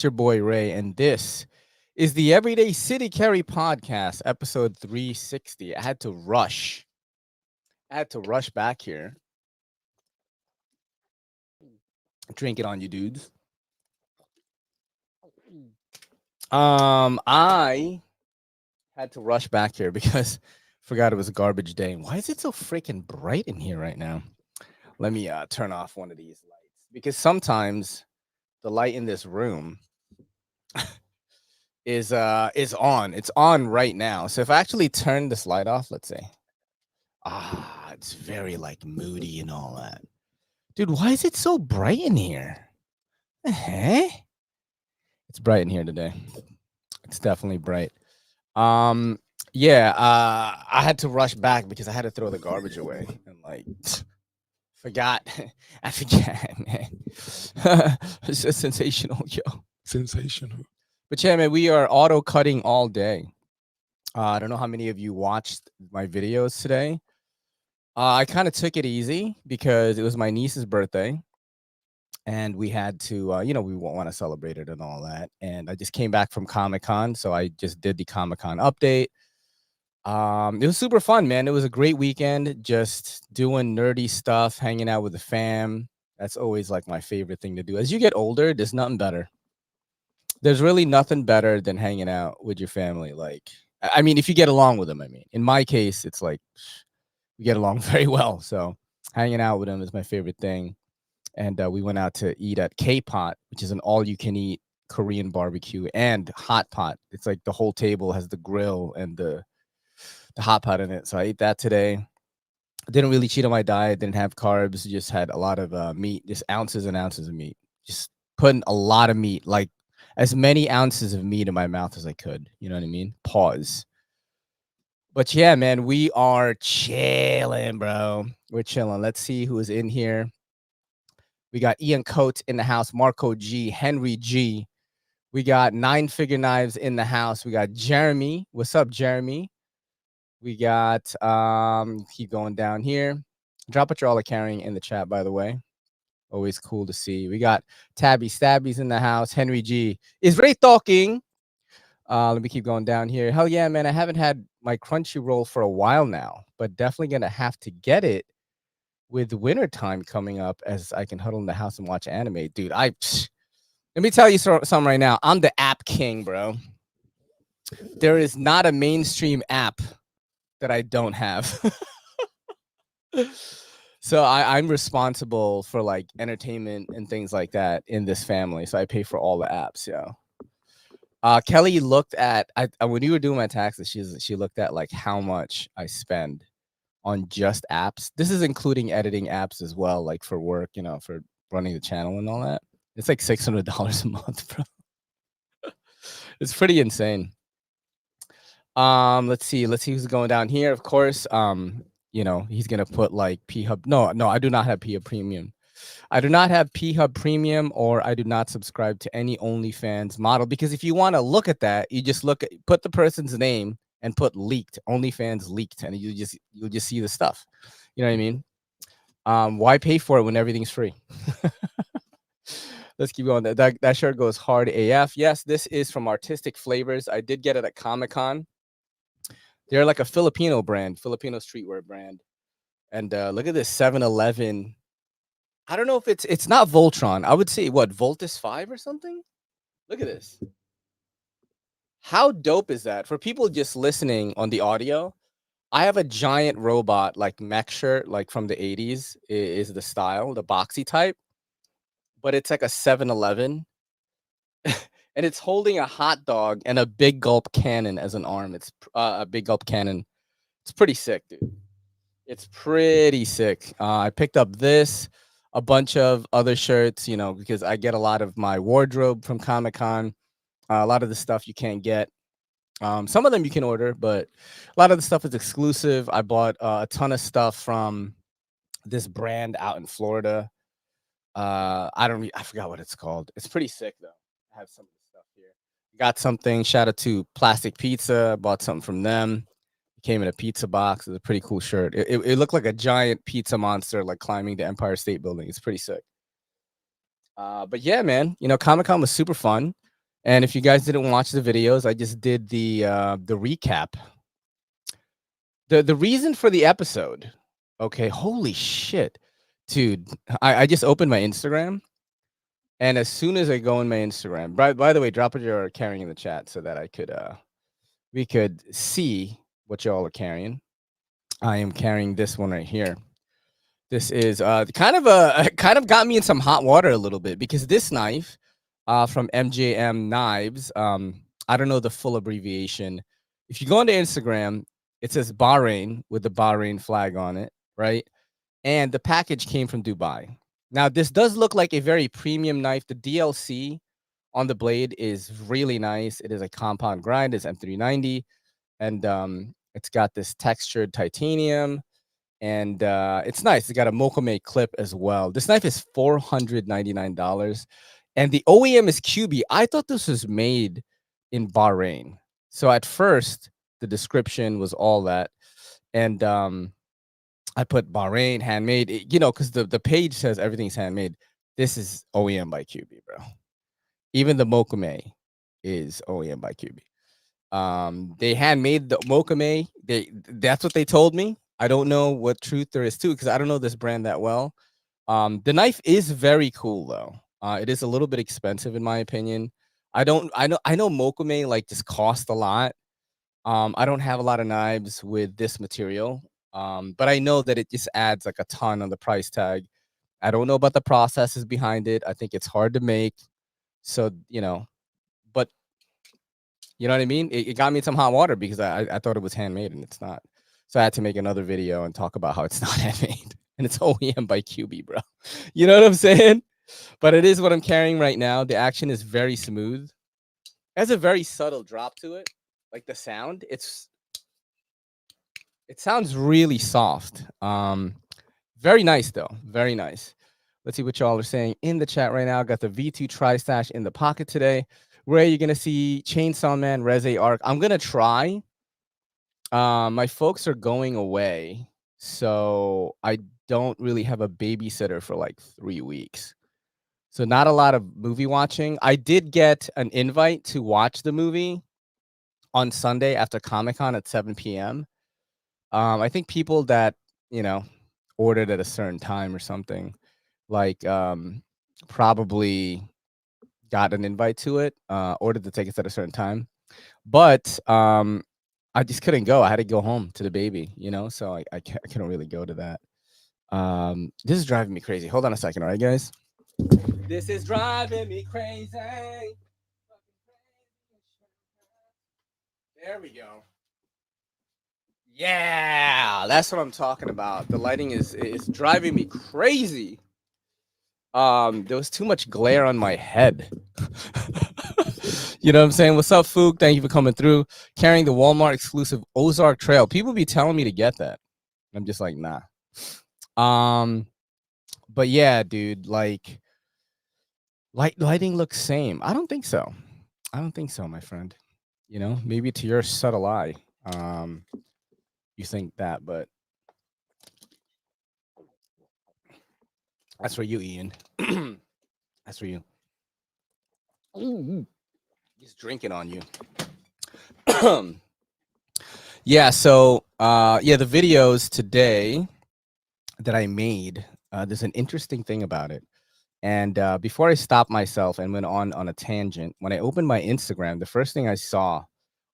Your boy Ray, and this is the Everyday City Carry Podcast, episode 360. I had to rush. I had to rush back here. Drink it on you dudes. I had to rush back here because forgot it was a garbage day. Why is it so freaking bright in here right now? Let me turn off one of these lights because sometimes the light in this room is on. It's on right now. So if I actually turn this light off, let's say. It's very like moody and all that. Dude, why is it so bright in here? Huh? It's bright in here today. It's definitely bright. Um, yeah, I had to rush back because I had to throw the garbage away and like forgot. I forgot, man. It's just sensational, yo. Sensational. But yeah, man, we are auto cutting all day. I don't know how many of you watched my videos today. I kind of took it easy because it was my niece's birthday, and we had to, we want to celebrate it and all that. And I just came back from Comic Con, so I just did the Comic Con update. It was super fun, man. It was a great weekend, just doing nerdy stuff, hanging out with the fam. That's always like my favorite thing to do. As you get older, there's nothing better. There's really nothing better than hanging out with your family. Like, I mean, if you get along with them, I mean, in my case, it's like we get along very well. So hanging out with them is my favorite thing. And we went out to eat at K-Pot, which is an all-you-can-eat Korean barbecue and hot pot. It's like the whole table has the grill and the hot pot in it. So I ate that today. I didn't really cheat on my diet. Didn't have carbs. Just had a lot of meat, just ounces and ounces of meat. Just putting a lot of meat, like as many ounces of meat in my mouth as I could. You know what I mean? Pause. But yeah, man, we are chilling, bro. We're chilling. Let's see who is in here. We got Ian Coates in the house, Marco G, Henry G. We got Nine Figure Knives in the house. We got Jeremy. What's up, Jeremy? We got keep going down here. Drop what you're all carrying in the chat, by the way. Always cool to see. We got Tabby Stabby's in the house. Henry G is Ray talking. Let me keep going down here. Hell yeah, man. I haven't had my Crunchyroll for a while now, but definitely gonna have to get it with winter time coming up as I can huddle in the house and watch anime. Dude, let me tell you something right now. I'm the app king, bro. There is not a mainstream app that I don't have. So I'm responsible for like entertainment and things like that in this family. So I pay for all the apps, yeah. Kelly looked at when you were doing my taxes, she looked at like how much I spend on just apps. This is including editing apps as well, like for work, for running the channel and all that. It's like $600 a month, bro. It's pretty insane. Let's see who's going down here. Of course, he's gonna put like P Hub. No, I do not have P Hub Premium. I do not have P Hub Premium, or I do not subscribe to any OnlyFans model, because if you want to look at that, you just put the person's name and put leaked, OnlyFans leaked, and you'll just see the stuff. You know what I mean? Why pay for it when everything's free? Let's keep going. That shirt goes hard AF. Yes, this is from Artistic Flavors. I did get it at Comic Con. They're like a Filipino streetwear brand. And look at this 7-Eleven. I don't know if it's not Voltron. I would say what, Voltus 5 or something? Look at this. How dope is that? For people just listening on the audio, I have a giant robot like mech shirt, like from the 80s is the style, the boxy type. But it's like a 7-Eleven. And it's holding a hot dog and a big gulp cannon as an arm. It's a big gulp cannon. It's pretty sick, dude. It's pretty sick. I picked up this, a bunch of other shirts, because I get a lot of my wardrobe from Comic Con. A lot of the stuff you can't get. Some of them you can order, but a lot of the stuff is exclusive. I bought a ton of stuff from this brand out in Florida. I forgot what it's called. It's pretty sick though. I have some of the stuff here. Got something. Shout out to Plastic Pizza. Bought something from them. It came in a pizza box. It's a pretty cool shirt. It looked like a giant pizza monster, like climbing the Empire State Building. It's pretty sick. But yeah, man, Comic Con was super fun. And if you guys didn't watch the videos, I just did the recap. The reason for the episode. Okay, holy shit. Dude, I just opened my Instagram, and as soon as I go in my Instagram, by the way, drop what you're carrying in the chat so that I could we could see what y'all are carrying. I am carrying this one right here. This is kind of kind of got me in some hot water a little bit because this knife from MJM Knives, I don't know the full abbreviation. If you go onto Instagram, it says Bahrain with the Bahrain flag on it, right? And the package came from Dubai. Now, this does look like a very premium knife. The DLC on the blade is really nice. It is a compound grind, it's M390, and it's got this textured titanium, and it's nice. It's got a Mokome clip as well. This knife is $499, and the OEM is QB. I thought this was made in Bahrain. So at first, the description was all that, and I put Bahrain handmade, because the page says everything's handmade. This is OEM by QB, bro. Even the Mokame is OEM by QB. They handmade the Mokame. That's what they told me. I don't know what truth there is to it because I don't know this brand that well. The knife is very cool though. It is a little bit expensive in my opinion. I know Mokame like just cost a lot. I don't have a lot of knives with this material. But I know that it just adds like a ton on the price tag. I don't know about the processes behind it. I think it's hard to make. So, but you know what I mean? It got me in some hot water because I thought it was handmade and it's not. So I had to make another video and talk about how it's not handmade and it's OEM by QB, bro. You know what I'm saying? But it is what I'm carrying right now. The action is very smooth. It has a very subtle drop to it. Like the sound, it sounds really soft. Very nice though. Very nice. Let's see what y'all are saying in the chat right now. Got the V2 Tri-Stash in the pocket today. Ray, you're gonna see Chainsaw Man, Reze Arc. I'm gonna try. My folks are going away, so I don't really have a babysitter for like 3 weeks. So not a lot of movie watching. I did get an invite to watch the movie on Sunday after Comic-Con at 7 p.m. I think people that, ordered at a certain time or something, like, probably got an invite to it, ordered the tickets at a certain time. But, I just couldn't go. I had to go home to the baby, so I couldn't really go to that. This is driving me crazy. Hold on a second, all right, guys? This is driving me crazy. There we go. Yeah, that's what I'm talking about. The lighting is driving me crazy. There was too much glare on my head. You know what I'm saying? What's up, Fook? Thank you for coming through. Carrying the Walmart exclusive Ozark Trail. People be telling me to get that. I'm just like, nah. But yeah, dude, like lighting looks same. I don't think so. I don't think so, my friend. Maybe to your subtle eye, you think that, but that's for you, Ian. That's for you. He's drinking on you. Yeah, so the videos today that I made, there's an interesting thing about it. And before I stopped myself and went on a tangent, when I opened my Instagram, the first thing I saw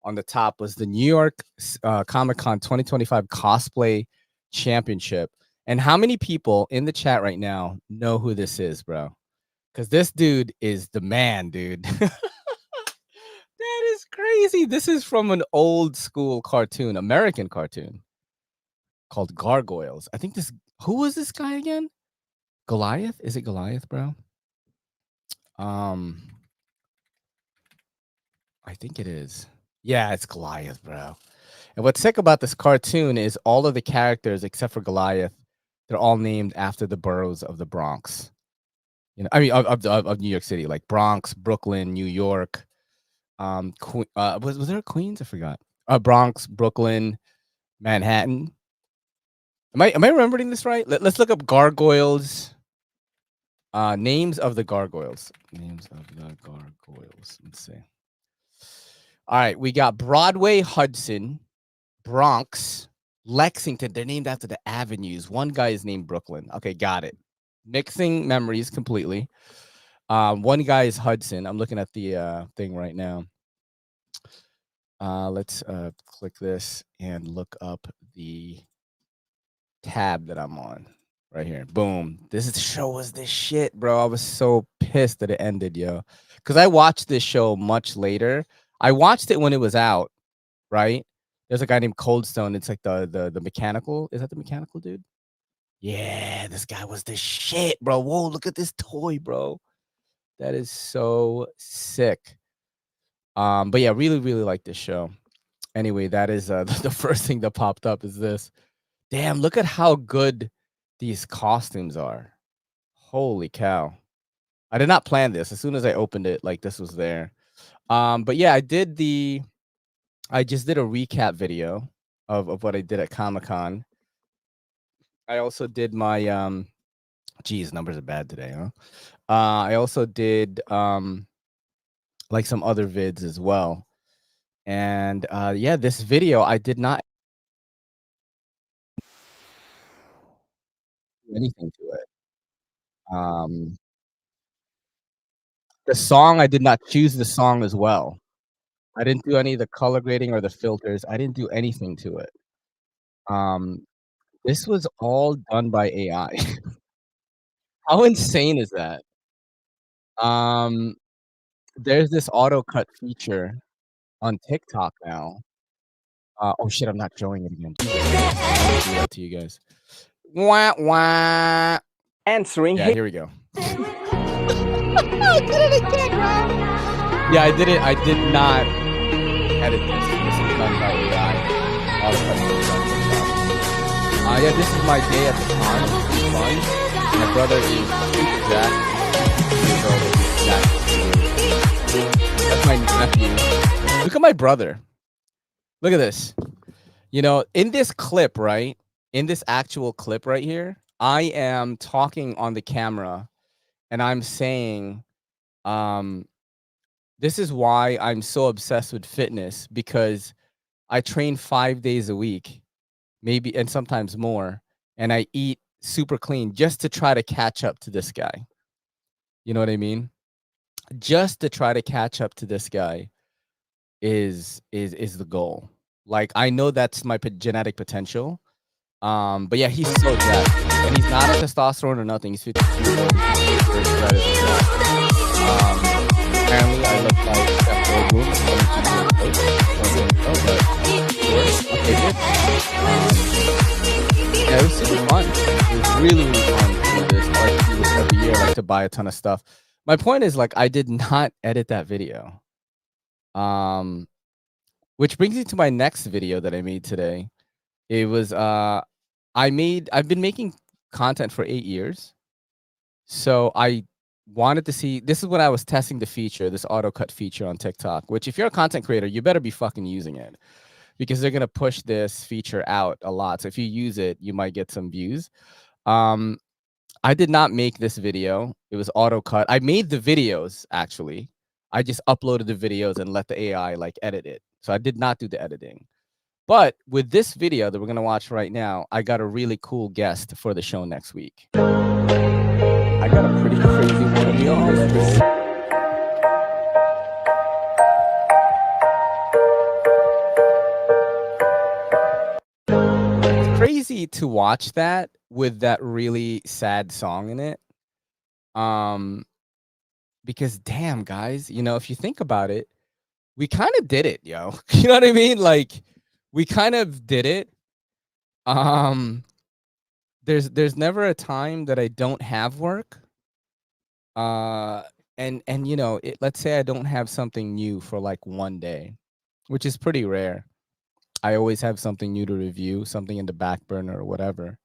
on the top was the New York Comic-Con 2025 Cosplay Championship. And how many people in the chat right now know who this is, bro? Because this dude is the man, dude. That is crazy. This is from an old school cartoon, American cartoon called Gargoyles. I think who was this guy again? Goliath? Is it Goliath, bro? I think it is. Yeah, it's Goliath, bro. And what's sick about this cartoon is all of the characters except for Goliath, they're all named after the boroughs of the Bronx. I mean of New York City, like Bronx, Brooklyn, New York. Was there a Queens? I forgot. Bronx, Brooklyn, Manhattan. Am I remembering this right? Let's look up gargoyles. Names of the gargoyles. Names of the gargoyles. Let's see. All right, we got Broadway, Hudson, Bronx, Lexington. They're named after the avenues. One guy is named Brooklyn. Okay, got it. Mixing memories completely. One guy is Hudson. I'm looking at the thing right now. Let's click this and look up the tab that I'm on right here. Boom. This show was this shit, bro. I was so pissed that it ended, yo. Because I watched this show much later. I watched it when it was out, right? There's a guy named Cold Stone. It's like the mechanical. Is that the mechanical dude? Yeah, this guy was the shit, bro. Whoa, look at this toy, bro. That is so sick. But yeah, really, really like this show. Anyway, that is the first thing that popped up is this. Damn, look at how good these costumes are. Holy cow. I did not plan this. As soon as I opened it, like this was there. But yeah, I just did a recap video of what I did at Comic-Con. I also did my geez, numbers are bad today, huh? I also did like some other vids as well. And yeah, this video I did not do anything to it. The song, I did not choose the song as well. I didn't do any of the color grading or the filters. I didn't do anything to it. Um, this was all done by AI. How insane is that? Um, there's this auto cut feature on TikTok now. Oh shit, I'm not showing it again. Jesus Christ, I'm gonna do that to you guys. Wah, wah. Answering Yeah, here we go. I did it again, bro. Yeah, I did it. I did not edit this. This is done by AI. Auto cut feature on TikTok. Yeah, this is my day at the con. It's pretty fun. My brother is super jacked. Years old, he's jacked. That's my nephew. Look at my brother. Look at this. You know, in this clip, right? In this actual clip right here, I am talking on the camera and I'm saying, this is why I'm so obsessed with fitness, because I train 5 days a week, maybe, and sometimes more, and I eat super clean just to try to catch up to this guy. You know what I mean? Just to try to catch up to this guy is the goal. Like, I know that's my genetic potential. But yeah, he's so jacked, and he's not on testosterone or nothing. He's 52 years old. He's shredded as well. Apparently, I look like Seth Rogen. Yeah, it was super fun. It was really, really fun to do this. I like to do this every year. I like to buy a ton of stuff. My point is, like, I did not edit that video. Which brings me to my next video that I made today. It was I've been making content for 8 years. So I wanted to see, this is when I was testing the feature, this auto cut feature on TikTok, which if you're a content creator, you better be fucking using it, because they're gonna push this feature out a lot. So if you use it, you might get some views. I did not make this video. It was auto cut. I made the videos actually. I just uploaded the videos and let the AI like edit it. So I did not do the editing. But with this video that we're going to watch right now, I got a really cool guest for the show next week. I got a pretty crazy one of y'all. It's crazy to watch that with that really sad song in it. Because damn, guys, you know, if you think about it, we kind of did it, yo. You know what I mean? Like, we kind of did it. There's never a time that I don't have work. And you know, let's say I don't have something new for like one day, which is pretty rare. I always have something new to review, something in the back burner or whatever.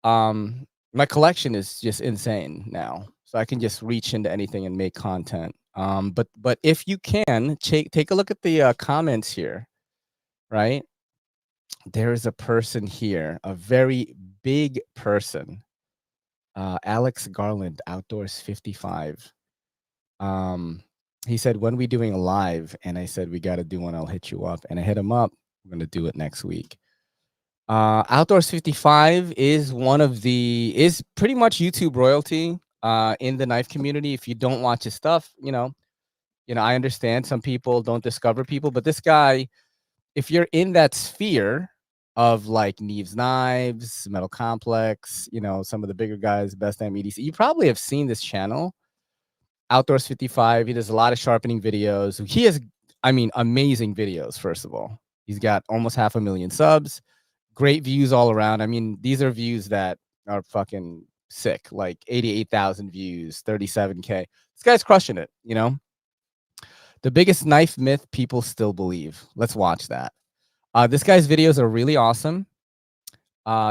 My collection is just insane now, so I can just reach into anything and make content. But if you can take a look at the comments here, right? There is a person here, a very big person. Alex Garland, Outdoors 55. He said, when we doing a live? And I said, we got to do one. I'll hit you up. And I hit him up. We're going to do it next week. Outdoors 55 is is pretty much YouTube royalty in the knife community. If you don't watch his stuff, I understand some people don't discover people, but this guy, if you're in that sphere of like Neves Knives, Metal Complex, some of the bigger guys, Best Damn EDC, you probably have seen this channel, Outdoors 55. He does a lot of sharpening videos. He has, amazing videos, first of all. He's got almost 500,000 subs. Great views all around. I mean, these are views that are fucking sick, like 88,000 views, 37K. This guy's crushing it, The biggest knife myth people still believe. Let's watch that. This guy's videos are really awesome.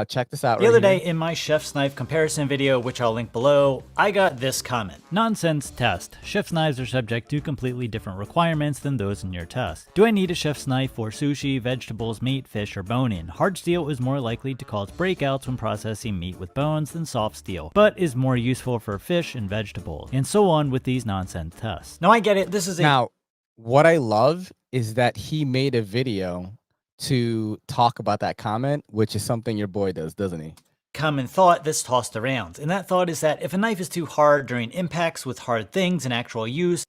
Check this out. The other day in my chef's knife comparison video, which I'll link below, I got this comment. Nonsense test. Chef's knives are subject to completely different requirements than those in your test. Do I need a chef's knife for sushi, vegetables, meat, fish, or bone-in? Hard steel is more likely to cause breakouts when processing meat with bones than soft steel, but is more useful for fish and vegetables, and so on with these nonsense tests. Now I get it, this is Now, what I love is that he made a video to talk about that comment, which is something your boy does, doesn't he? Common thought that's tossed around, and that thought is that if a knife is too hard during impacts with hard things in actual use,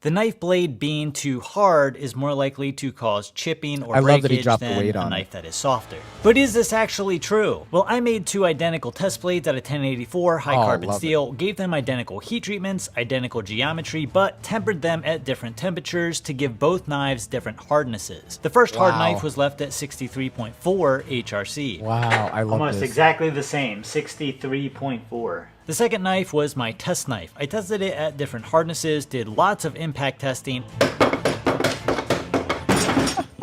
the knife blade being too hard is more likely to cause chipping or breakage than a knife that is softer. But is this actually true? Well, I made two identical test blades out of 1084 high carbon steel, gave them identical heat treatments, identical geometry, but tempered them at different temperatures to give both knives different hardnesses. The first hard knife was left at 63.4 HRC. Wow, I love Almost exactly the same, 63.4. The second knife was my test knife. I tested it at different hardnesses, did lots of impact testing,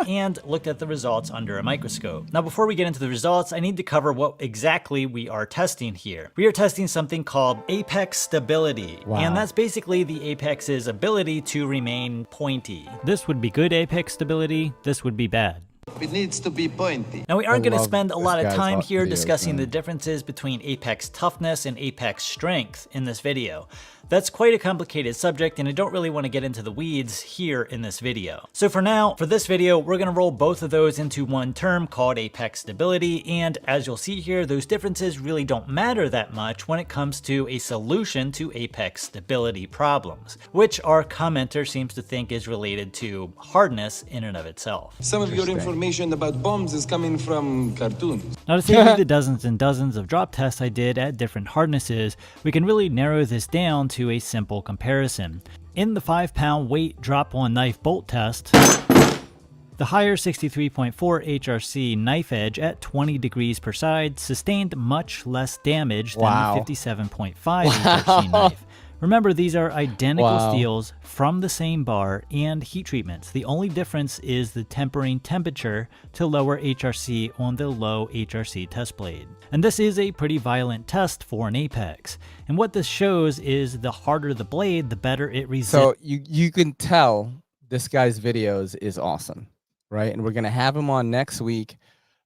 and looked at the results under a microscope. Now before we get into the results, I need to cover what exactly we are testing here. We are testing something called apex stability, and that's basically the apex's ability to remain pointy. This would be good apex stability, this would be bad. It needs to be pointy. Now we aren't going to spend a lot of time here discussing the differences between apex toughness and apex strength in this video. That's quite a complicated subject and I don't really want to get into the weeds here in this video. So for now, for this video, we're going to roll both of those into one term called apex stability, and as you'll see here, those differences really don't matter that much when it comes to a solution to apex stability problems, which our commenter seems to think is related to hardness in and of itself. Some of your information about bombs is coming from cartoons. Now to save the dozens and dozens of drop tests I did at different hardnesses, we can really narrow this down to a simple comparison. In the 5-pound weight drop-on knife bolt test, the higher 63.4 HRC knife edge at 20 degrees per side sustained much less damage than the 57.5 HRC knife. Remember, these are identical steels from the same bar and heat treatments. The only difference is the tempering temperature to lower HRC on the low HRC test blade. And this is a pretty violent test for an apex. And what this shows is the harder the blade, the better it resists. So you can tell this guy's videos is awesome, right? And we're going to have him on next week.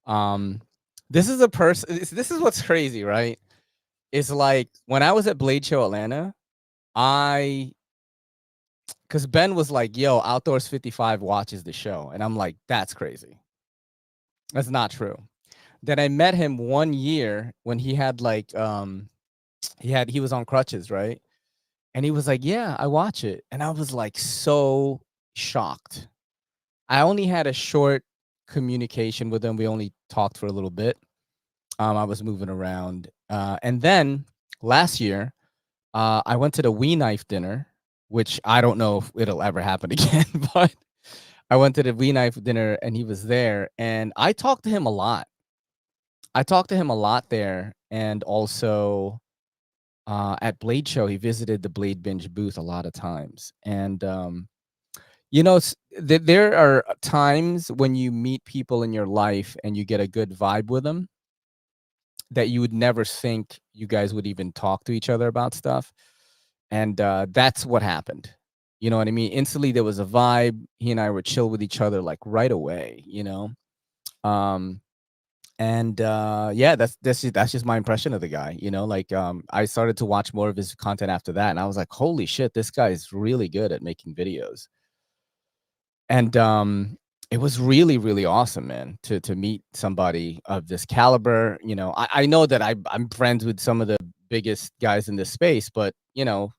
This is a person, this is what's crazy, right? It's like when I was at Blade Show Atlanta, because Ben was like, yo, Outdoors 55 watches the show. And I'm like, that's crazy. That's not true. Then I met him one year when he had like, he was on crutches, right? And he was like, yeah, I watch it. And I was like, so shocked. I only had a short communication with him. We only talked for a little bit. I was moving around. And then last year, I went to the We Knife dinner, which I don't know if it'll ever happen again, but I went to the We Knife dinner and he was there and I talked to him a lot. There. And also at Blade Show, he visited the Blade Binge booth a lot of times. And, there are times when you meet people in your life and you get a good vibe with them that you would never think you guys would even talk to each other about stuff. And that's what happened. You know what I mean? Instantly, there was a vibe. He and I were chill with each other like right away, And yeah, that's just my impression of the guy. You know, like I started to watch more of his content after that, and I was like, holy shit, this guy is really good at making videos. And it was really, really awesome, man, to meet somebody of this caliber. You know, I know that I'm friends with some of the biggest guys in this space, but you know,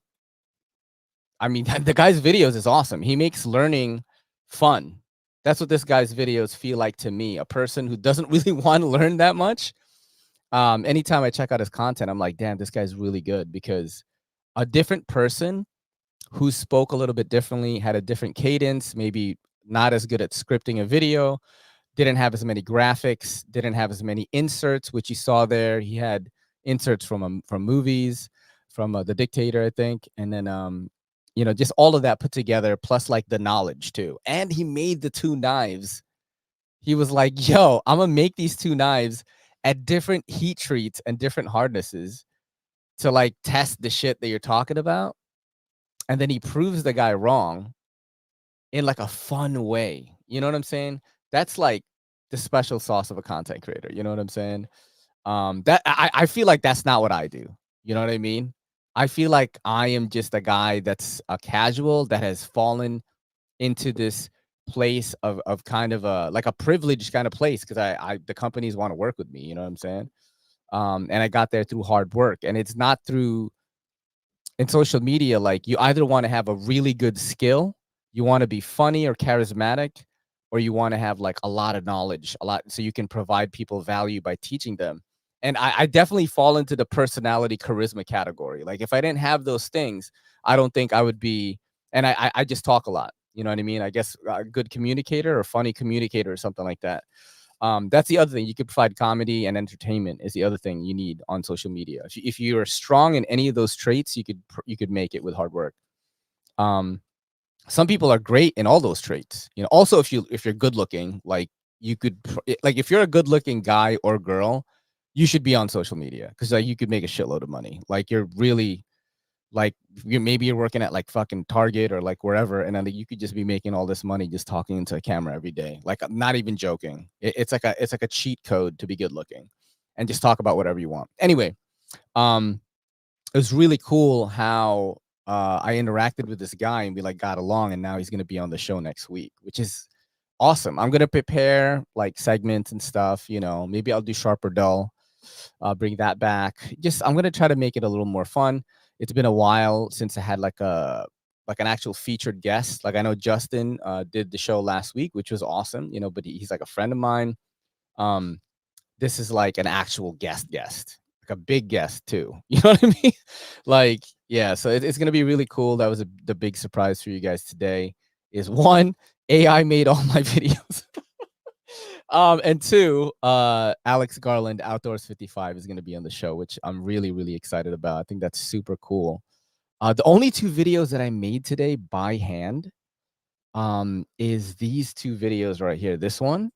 I mean, the guy's videos is awesome. He makes learning fun. That's what this guy's videos feel like to me. A person who doesn't really want to learn that much. Anytime I check out his content, I'm like, damn, this guy's really good, because a different person who spoke a little bit differently, had a different cadence, maybe not as good at scripting a video, didn't have as many graphics, didn't have as many inserts, which you saw there. He had inserts from movies, from The Dictator, I think, and then you know, just all of that put together, plus like the knowledge too. And he made the two knives. He was like, "Yo, I'm gonna make these two knives at different heat treats and different hardnesses to like test the shit that you're talking about." And then he proves the guy wrong in like a fun way. You know what I'm saying? That's like the special sauce of a content creator. You know what I'm saying? That I feel like that's not what I do. You know what I mean? I feel like I am just a guy that's a casual that has fallen into this place of kind of a like a privileged kind of place, because I the companies want to work with me. You know what I'm saying? And I got there through hard work, and it's not through in social media. Like, you either want to have a really good skill, you want to be funny or charismatic, or you want to have like a lot of knowledge, a lot, so you can provide people value by teaching them. And I definitely fall into the personality charisma category. Like, if I didn't have those things, I don't think I would be. And I just talk a lot. You know what I mean? I guess a good communicator or funny communicator or something like that. That's the other thing. You could provide comedy and entertainment is the other thing you need on social media. If you are strong in any of those traits, you could make it with hard work. Um, some people are great in all those traits. You know, also if you're good looking, like you could like if you're a good looking guy or girl, you should be on social media, because like you could make a shitload of money. Like, you're really like maybe you're working at like fucking Target or like wherever, and then you could just be making all this money just talking into a camera every day. Like, I'm not even joking. It's like a cheat code to be good looking, and just talk about whatever you want. Anyway, um, it was really cool how I interacted with this guy, and we like got along, and now he's gonna be on the show next week, which is awesome. I'm gonna prepare like segments and stuff. You know, maybe I'll do sharp or dull. Bring that back. Just I'm gonna try to make it a little more fun. It's been a while since I had like an actual featured guest. Like, I know Justin did the show last week, which was awesome. You know, but he's like a friend of mine. Um, this is like an actual guest, like a big guest too. You know what I mean? Like, yeah. So it's gonna be really cool. That was the big surprise for you guys today. Is one, AI made all my videos. And two, Alex Garland, Outdoors 55, is going to be on the show, which I'm really, really excited about. I think that's super cool. The only two videos that I made today by hand is these two videos right here. This one.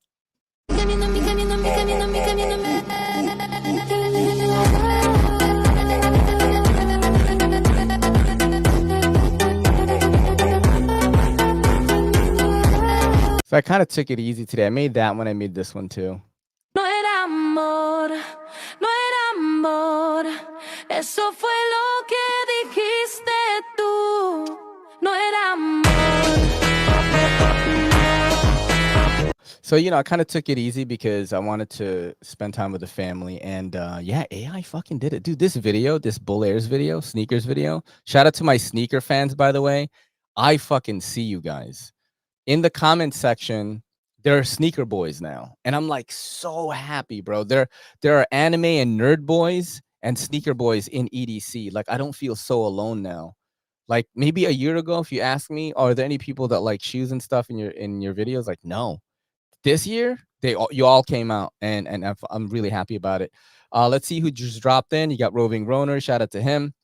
So I kind of took it easy today. I made that one. I made this one too. No era amor, no era amor. Eso fue lo que dijiste tú. No era amor. So, you know, I kind of took it easy because I wanted to spend time with the family. And yeah, AI fucking did it. Dude, this video, this Bull Airs video, sneakers video. Shout out to my sneaker fans, by the way. I fucking see you guys. In the comment section, there are sneaker boys now. And I'm like so happy, bro. There are anime and nerd boys and sneaker boys in EDC. Like, I don't feel so alone now. Like, maybe a year ago, if you ask me, are there any people that like shoes and stuff in your videos? Like, no. This year, you all came out, and I'm really happy about it. Let's see who just dropped in. You got Roving Roner, shout out to him.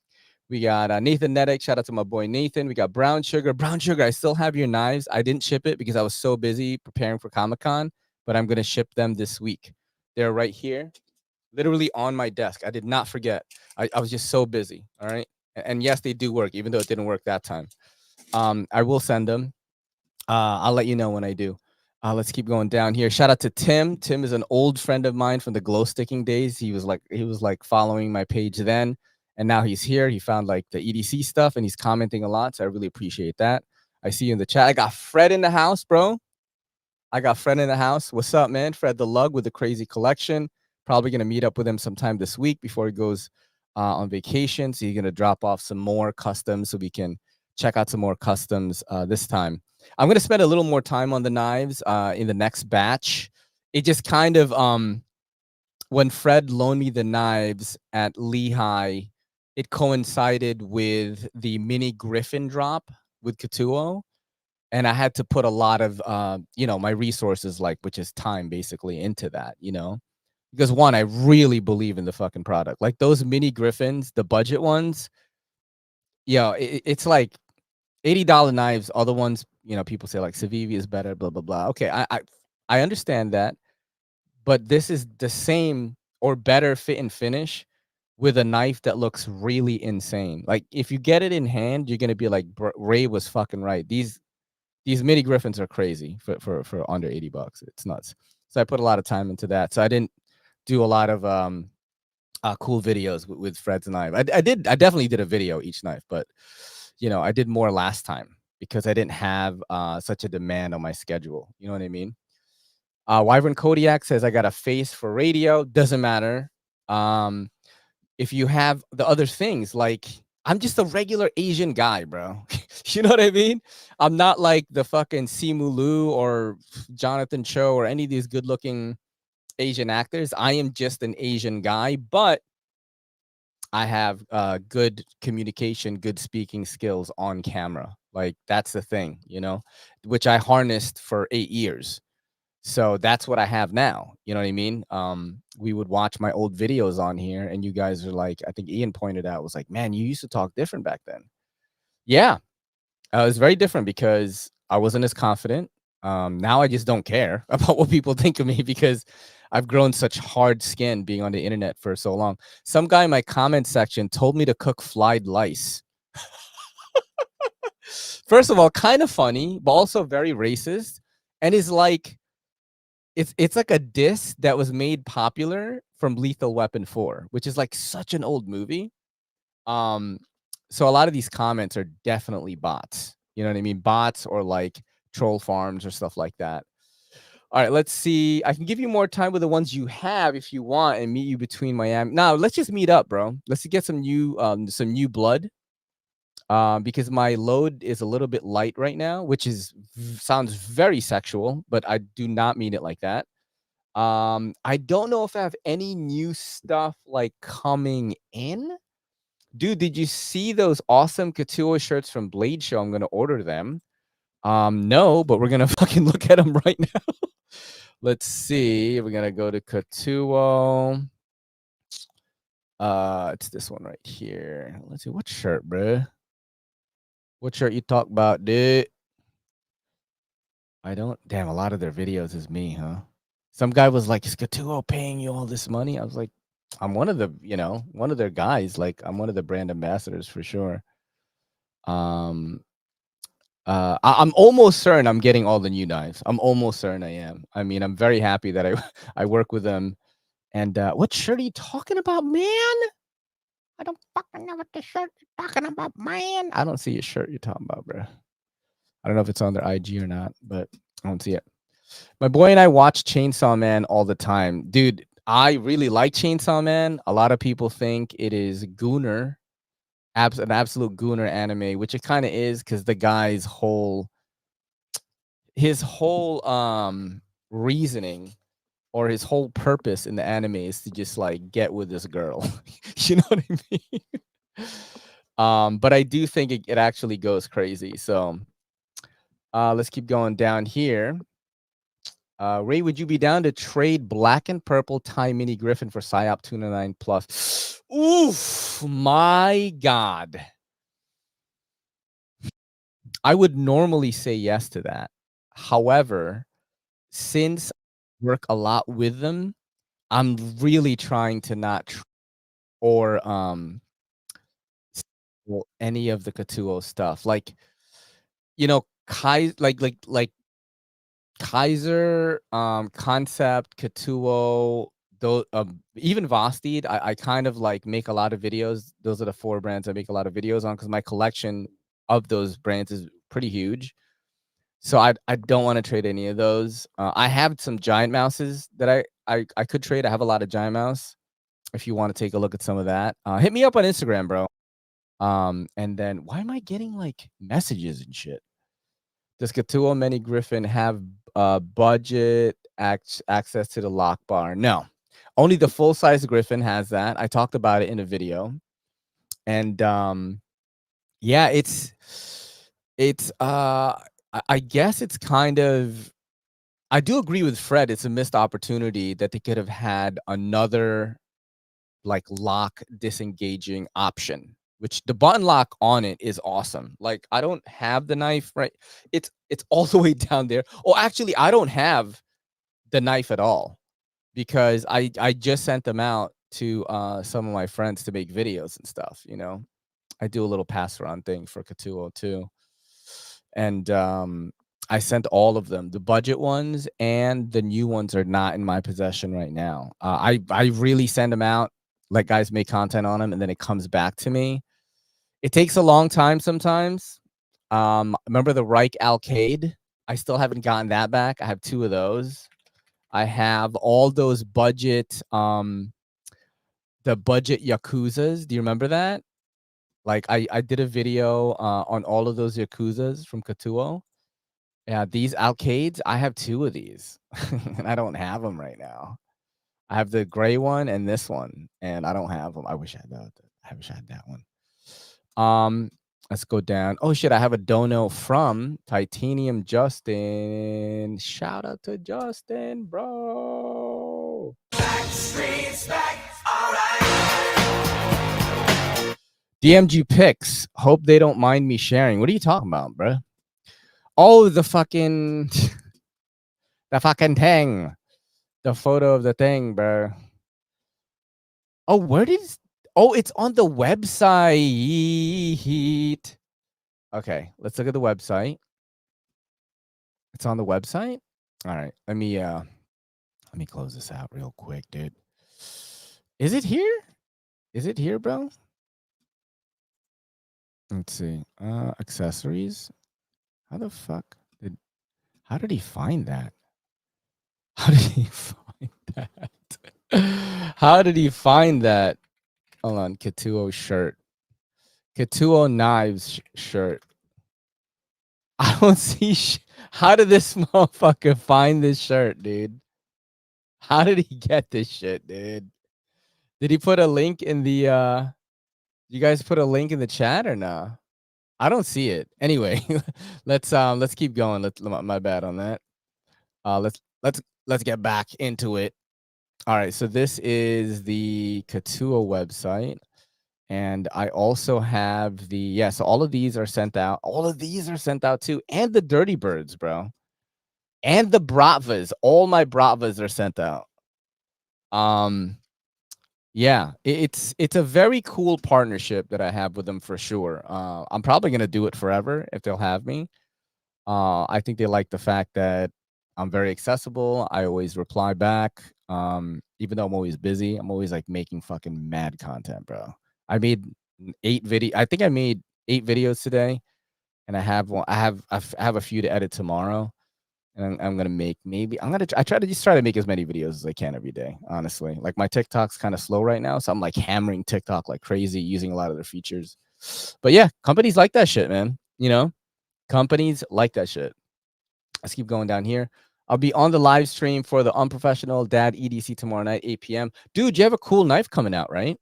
We got Nathan Nedick, shout out to my boy Nathan. We got Brown Sugar. Brown Sugar, I still have your knives. I didn't ship it because I was so busy preparing for Comic-Con, but I'm gonna ship them this week. They're right here, literally on my desk. I did not forget. I was just so busy. All right, and yes, they do work, even though it didn't work that time. I will send them. I'll let you know when I do. Let's keep going down here. Shout out to Tim. Tim is an old friend of mine from the glow sticking days. He was like following my page then, and now he's here. He found like the EDC stuff, and he's commenting a lot. So I really appreciate that. I see you in the chat. I got Fred in the house, bro. I got Fred in the house. What's up, man? Fred the Lug with the crazy collection. Probably gonna meet up with him sometime this week before he goes on vacation. So he's gonna drop off some more customs so we can check out some more customs this time. I'm gonna spend a little more time on the knives in the next batch. It just kind of when Fred loaned me the knives at Lehigh, it coincided with the mini Griffin drop with Katuo, and I had to put a lot of my resources, like, which is time basically, into that, because one, I really believe in the fucking product. Like those mini Griffins, the budget ones, it's like $80 knives. Other ones, people say like Civivi is better, blah blah blah. Okay, I understand that, but this is the same or better fit and finish with a knife that looks really insane. Like if you get it in hand, you're gonna be like, Ray was fucking right. These mini Griffins are crazy for under $80. It's nuts. So I put a lot of time into that. So I didn't do a lot of cool videos with Fred's knife. I definitely did a video each knife, but I did more last time because I didn't have such a demand on my schedule. You know what I mean? Wyvern Kodiak says I got a face for radio. Doesn't matter. If you have the other things, like I'm just a regular Asian guy, bro. You know what I mean? I'm not like the fucking Simu Liu or Jonathan Cho or any of these good looking Asian actors. I am just an Asian guy, but I have good communication, good speaking skills on camera. Like that's the thing, which I harnessed for 8 years. So that's what I have now. You know what I mean? We would watch my old videos on here, and you guys are like, I think Ian pointed out, was like, man, you used to talk different back then. Yeah, it was very different because I wasn't as confident. Now I just don't care about what people think of me because I've grown such hard skin being on the internet for so long. Some guy in my comment section told me to cook fried lice. First of all, kind of funny, but also very racist, and is like, it's like a diss that was made popular from Lethal Weapon 4, which is like such an old movie. So a lot of these comments are definitely bots. You know what I mean? Bots or like troll farms or stuff like that. All right, let's see. I can give you more time with the ones you have if you want, and meet you between Miami. No, let's just meet up, bro. Let's get some new blood. Because my load is a little bit light right now, which sounds very sexual, but I do not mean it like that. I don't know if I have any new stuff like coming in. Dude, did you see those awesome Couture shirts from Blade Show? I'm gonna order them. No, but we're gonna fucking look at them right now. Let's see. We're gonna go to Couture. It's this one right here. Let's see, what shirt, bro? What shirt you talk about, dude? I don't. Damn, a lot of their videos is me, huh? Some guy was like, "Is Couture paying you all this money?" I was like, "I'm one of the, one of their guys. Like, I'm one of the brand ambassadors for sure." I'm almost certain I'm getting all the new knives. I'm almost certain I am. I mean, I'm very happy that I work with them. And what shirt are you talking about, man? I don't fucking know what the shirt you're talking about, man. I don't see your shirt you're talking about, bro. I don't know if it's on their IG or not, but I don't see it. My boy and I watch Chainsaw Man all the time. Dude, I really like Chainsaw Man. A lot of people think it is Gooner, an absolute Gooner anime, which it kind of is because the guy's his whole reasoning or his whole purpose in the anime is to just like get with this girl. You know what I mean? But I do think it actually goes crazy. So let's keep going down here. Ray, would you be down to trade black and purple tie mini Griffin for PSYOP 209 plus? Oof, my God. I would normally say yes to that. However, since I work a lot with them, I'm really trying to not or any of the Katuo stuff. Like, Kai, like Kaiser, Concept, Katuo, those, even Vosteed, I kind of like make a lot of videos. Those are the 4 brands I make a lot of videos on because my collection of those brands is pretty huge. So I don't want to trade any of those. I have some giant mouses that I could trade. I have a lot of giant mouse. If you want to take a look at some of that, hit me up on Instagram, bro. And then why am I getting like messages and shit? Does Katuo Mini Griffin have budget access to the lock bar? No, only the full size Griffin has that. I talked about it in a video, and yeah, it's I guess it's kind of. I do agree with Fred. It's a missed opportunity that they could have had another like lock disengaging option, which the button lock on it is awesome. Like I don't have the knife, right? It's all the way down there. Oh, actually, I don't have the knife at all because I just sent them out to some of my friends to make videos and stuff, you know. I do a little pass around thing for Katuo too. And I sent all of them. The budget ones and the new ones are not in my possession right now. I really send them out, let guys make content on them, and then it comes back to me. It takes a long time sometimes. Remember the Reich Alcade? I still haven't gotten that back. I have 2 of those. I have all those budget, the budget Yakuzas. Do you remember that? Like I did a video on all of those Yakuzas from Katuo. Yeah, these Alcades, I have 2 of these, and I don't have them right now. I have the gray one and this one, and I don't have them. I wish I had that. I wish I had that one. Let's go down. Oh shit, I have a dono from Titanium Justin. Shout out to Justin, bro. DMG pics. Hope they don't mind me sharing. What are you talking about, bro? Oh, the fucking the fucking thing. The photo of the thing, bro. Oh, where did oh, it's on the website. Okay, let's look at the website. It's on the website? All right. Let me close this out real quick, dude. Is it here? Is it here, bro? Let's see. Accessories. How the fuck how did he find that? How did he find that? How did he find that? Hold on, Katuo shirt. Katuo knives shirt. I don't see. How did this motherfucker find this shirt, dude? How did he get this shit, dude? Did he put a link in the? You guys put a link in the chat or no? I don't see it. Anyway, let's keep going. My bad on that. Let's get back into it. All right, so this is the Katuo website. And I also have the, so all of these are sent out. All of these are sent out too. And the Dirty Birds, bro. And the Bratvas. All my Bratvas are sent out. Yeah, it's a very cool partnership that I have with them for sure. I'm probably gonna do it forever if they'll have me. I think they like the fact that I'm very accessible. I always reply back. Even though I'm always busy, I'm always like making fucking mad content, bro. I made 8 video. I think I made 8 videos today, and I have one. I have a few to edit tomorrow, and I'm gonna make I try to make as many videos as I can every day. Honestly, like my TikTok's kind of slow right now, so I'm like hammering TikTok like crazy, using a lot of their features. But yeah, companies like that shit, man. You know, companies like that shit. Let's keep going down here. I'll be on the live stream for the Unprofessional Dad EDC tomorrow night, 8 p.m. Dude, you have a cool knife coming out, right?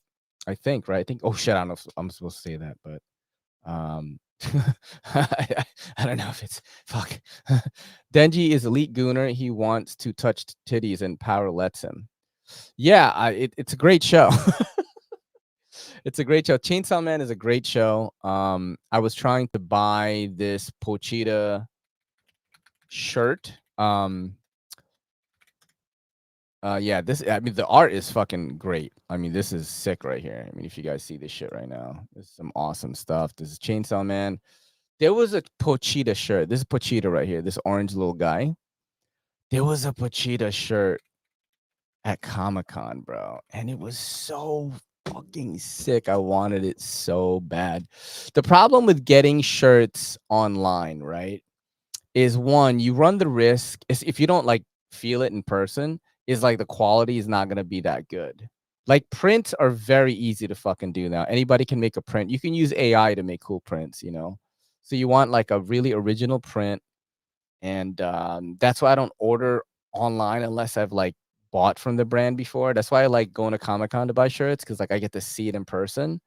I think, right? I think. Oh shit, I don't know if I'm supposed to say that, but I don't know if it's fuck. Denji is elite gooner. He wants to touch titties, and power lets him. Yeah, it's a great show. It's a great show. Chainsaw Man is a great show. I was trying to buy this Pochita shirt. Yeah, I mean the art is fucking great. I mean, this is sick right here. I mean, if you guys see this shit right now, this is some awesome stuff. This is Chainsaw Man. There was a Pochita shirt. This is Pochita right here, this orange little guy. There was a Pochita shirt at Comic-Con, bro, and it was so fucking sick. I wanted it so bad. The problem with getting shirts online, right, is one, you run the risk is if you don't like feel it in person, is like the quality is not gonna be that good. Like prints are very easy to fucking do now. Anybody can make a print. You can use AI to make cool prints, you know. So you want like a really original print, and that's why I don't order online unless I've like bought from the brand before. That's why I like going to Comic Con to buy shirts because like I get to see it in person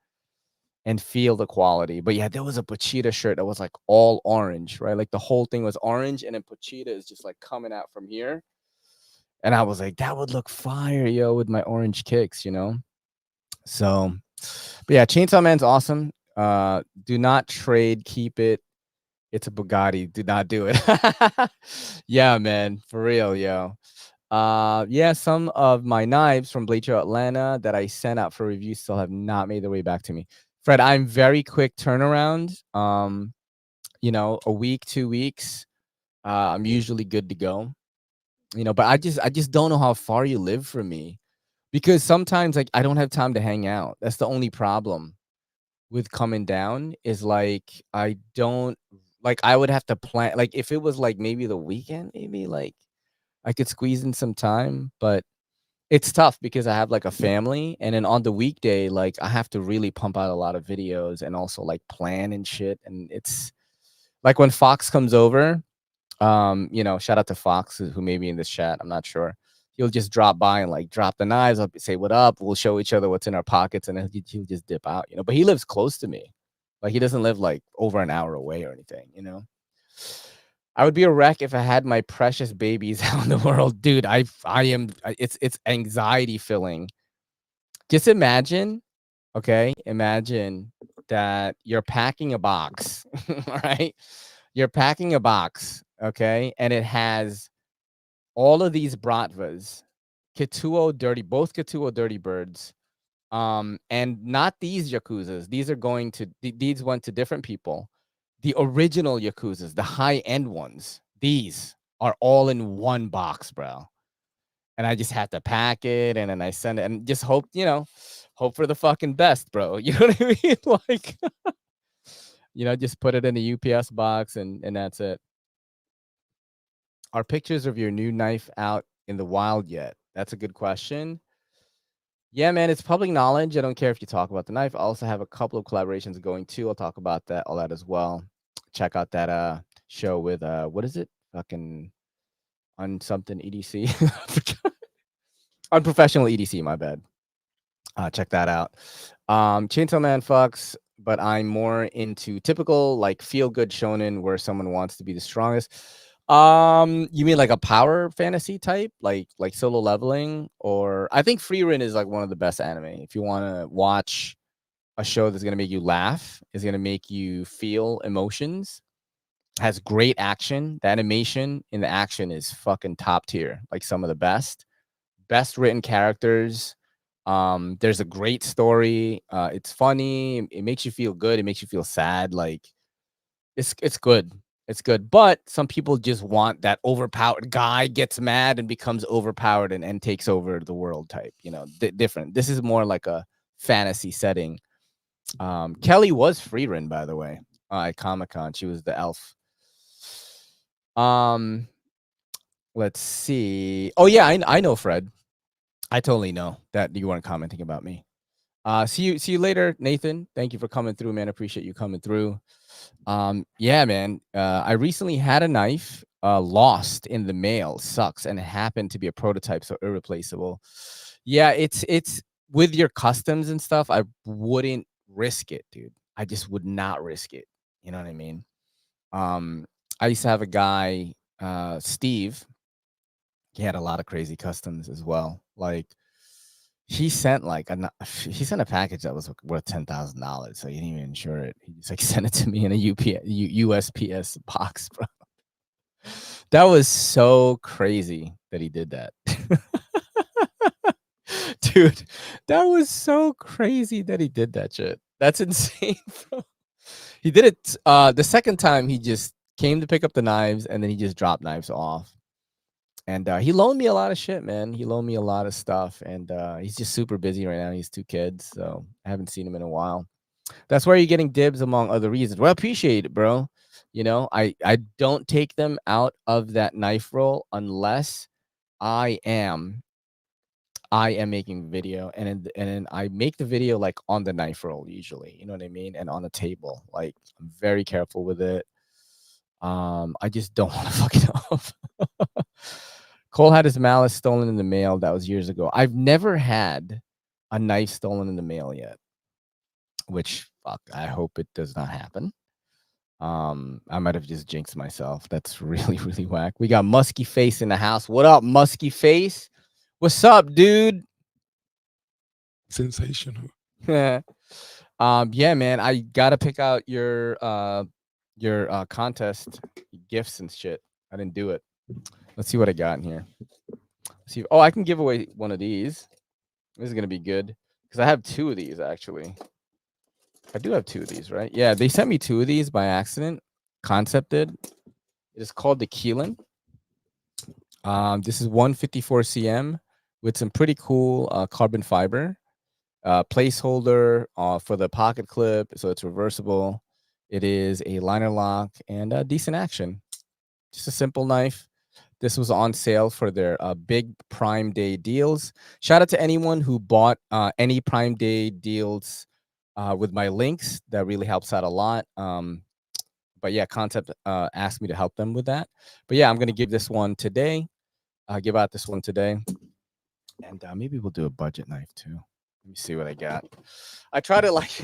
and feel the quality. But yeah, there was a Pochita shirt that was like all orange, right? Like the whole thing was orange, and then Pochita is just like coming out from here. And I was like, that would look fire, yo, with my orange kicks, you know? So, but yeah, Chainsaw Man's awesome. Do not trade, keep it. It's a Bugatti. Do not do it. Yeah, man, for real, yo. Yeah, some of my knives from Blade Show Atlanta that I sent out for review still have not made their way back to me. Fred, I'm very quick turnaround. You know, a week, 2 weeks, I'm usually good to go. You know, but I just don't know how far you live from me because sometimes like I don't have time to hang out. That's the only problem with coming down is like I don't like I would have to plan like if it was like maybe the weekend, maybe like I could squeeze in some time, but it's tough because I have like a family and then on the weekday, like I have to really pump out a lot of videos and also like plan and shit. And it's like when Fox comes over, you know, shout out to Fox who may be in this chat. I'm not sure. He'll just drop by and like drop the knives up, say what up. We'll show each other what's in our pockets, and then he'll just dip out, you know. But he lives close to me, like he doesn't live like over an hour away or anything, you know. I would be a wreck if I had my precious babies out in the world, dude. I am. It's anxiety filling. Just imagine, okay? Imagine that you're packing a box, right? You're packing a box, okay, and it has all of these Bratvas, both Katuo Dirty Birds, and not these Yakuzas. These are going to, these went to different people. The original Yakuzas, the high-end ones, these are all in one box, bro. And I just have to pack it, and then I send it, and just hope, you know, hope for the fucking best, bro. You know what I mean? Like, you know, just put it in the UPS box, and that's it. Are pictures of your new knife out in the wild yet? That's a good question. Yeah, man, it's public knowledge. I don't care if you talk about the knife. I also have a couple of collaborations going too. I'll talk about that, all that as well. Check out that show with what is it? Fucking on something EDC. Unprofessional EDC, my bad. Check that out. Chainsaw Man fucks, but I'm more into typical like feel good shonen where someone wants to be the strongest. You mean like a power fantasy type, like Solo Leveling, or I think Frieren is like one of the best anime. If you want to watch a show that's gonna make you laugh, is gonna make you feel emotions, has great action. The animation in the action is fucking top tier, like some of the best written characters. There's a great story. It's funny. It makes you feel good. It makes you feel sad. Like it's good. It's good. But some people just want that overpowered guy gets mad and becomes overpowered and takes over the world type. You know, different. This is more like a fantasy setting. Kelly was Frieren, by the way, at Comic-Con. She was the elf. Let's see. Oh yeah, I know Fred. I totally know that you weren't commenting about me. See you later, Nathan. Thank you for coming through, man. Appreciate you coming through. Yeah, man. I recently had a knife lost in the mail. Sucks, and it happened to be a prototype, so irreplaceable. Yeah, it's with your customs and stuff. I wouldn't risk it, dude. I just would not risk it. You know what I mean? I used to have a guy, Steve. He had a lot of crazy customs as well. Like he sent like he sent a package that was worth $10,000, so he didn't even insure it. He just like sent it to me in a USPS box, bro. That was so crazy that he did that. Dude, that was so crazy that he did that shit. That's insane, bro. He did it the second time. He just came to pick up the knives, and then he just dropped knives off. And he loaned me a lot of shit, man. He loaned me a lot of stuff, and he's just super busy right now. He has 2 kids, so I haven't seen him in a while. That's why you're getting dibs among other reasons. Well, I appreciate it, bro. You know, I don't take them out of that knife roll unless I am making video, and then I make the video like on the knife roll usually. You know what I mean? And on a table. Like I'm very careful with it. I just don't want to fuck it up. Cole had his malice stolen in the mail. That was years ago. I've never had a knife stolen in the mail yet, which fuck, I hope it does not happen. I might have just jinxed myself. That's really, really whack. We got Musky Face in the house. What up, Musky Face? What's up, dude? Sensational. Yeah, man, I gotta pick out your contest gifts and shit. I didn't do it. Let's see what I got in here. Let's see. Oh, I can give away one of these. This is gonna be good because I have 2 of these actually. I do have 2 of these, right? Yeah, they sent me 2 of these by accident. Concept did. It is called the Keelan. This is 154 cm with some pretty cool carbon fiber placeholder for the pocket clip, so it's reversible. It is a liner lock and decent action. Just a simple knife. This was on sale for their big Prime Day deals. Shout out to anyone who bought any Prime Day deals with my links. That really helps out a lot. But yeah, Concept asked me to help them with that. But yeah, I'm going to give this one today. Give out this one today. And maybe we'll do a budget knife too. Let me see what I got. I try to like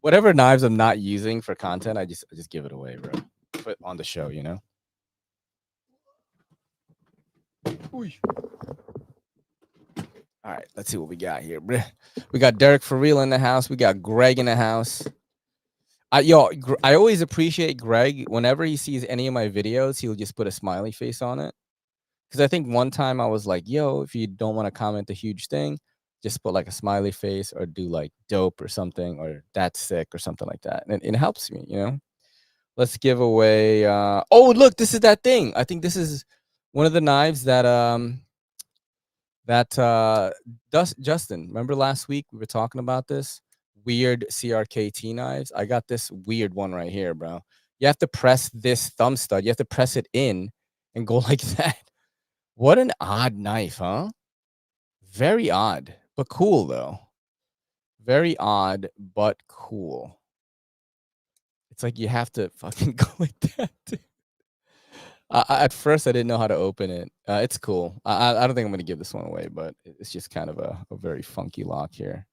whatever knives I'm not using for content, I just give it away, bro. Put on the show, you know. All right, let's see what we got here. We got Derek for real in the house. We got Greg in the house. I always appreciate Greg. Whenever he sees any of my videos, he'll just put a smiley face on it. Because I think one time I was like, yo, if you don't want to comment a huge thing, just put like a smiley face or do like dope or something or that's sick or something like that. And it helps me, you know. Let's give away. Oh, look, this is that thing. I think this is one of the knives that Justin, remember last week we were talking about this weird CRKT knives? I got this weird one right here, bro. You have to press this thumb stud. You have to press it in and go like that. What an odd knife, huh? Very odd, but cool though. Very odd, but cool. It's like you have to fucking go like that. At first, I didn't know how to open it. It's cool. I don't think I'm going to give this one away, but it's just kind of a very funky lock here.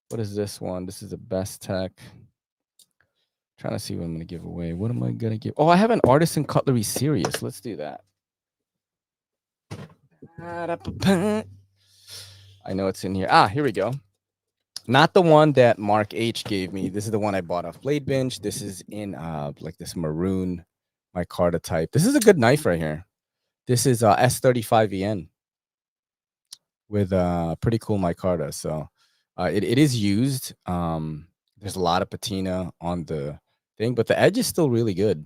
What is this one? This is the Best Tech. Trying to see what I'm going to give away. What am I going to give? Oh, I have an Artisan Cutlery Serious. Let's do that. I know it's in here. Here we go. Not the one that Mark H gave me. This is the one I bought off Blade Bench. This is in like this maroon micarta type. This is a good knife right here. This is S35EN with pretty cool micarta. So it is used. There's a lot of patina on the thing, but the edge is still really good.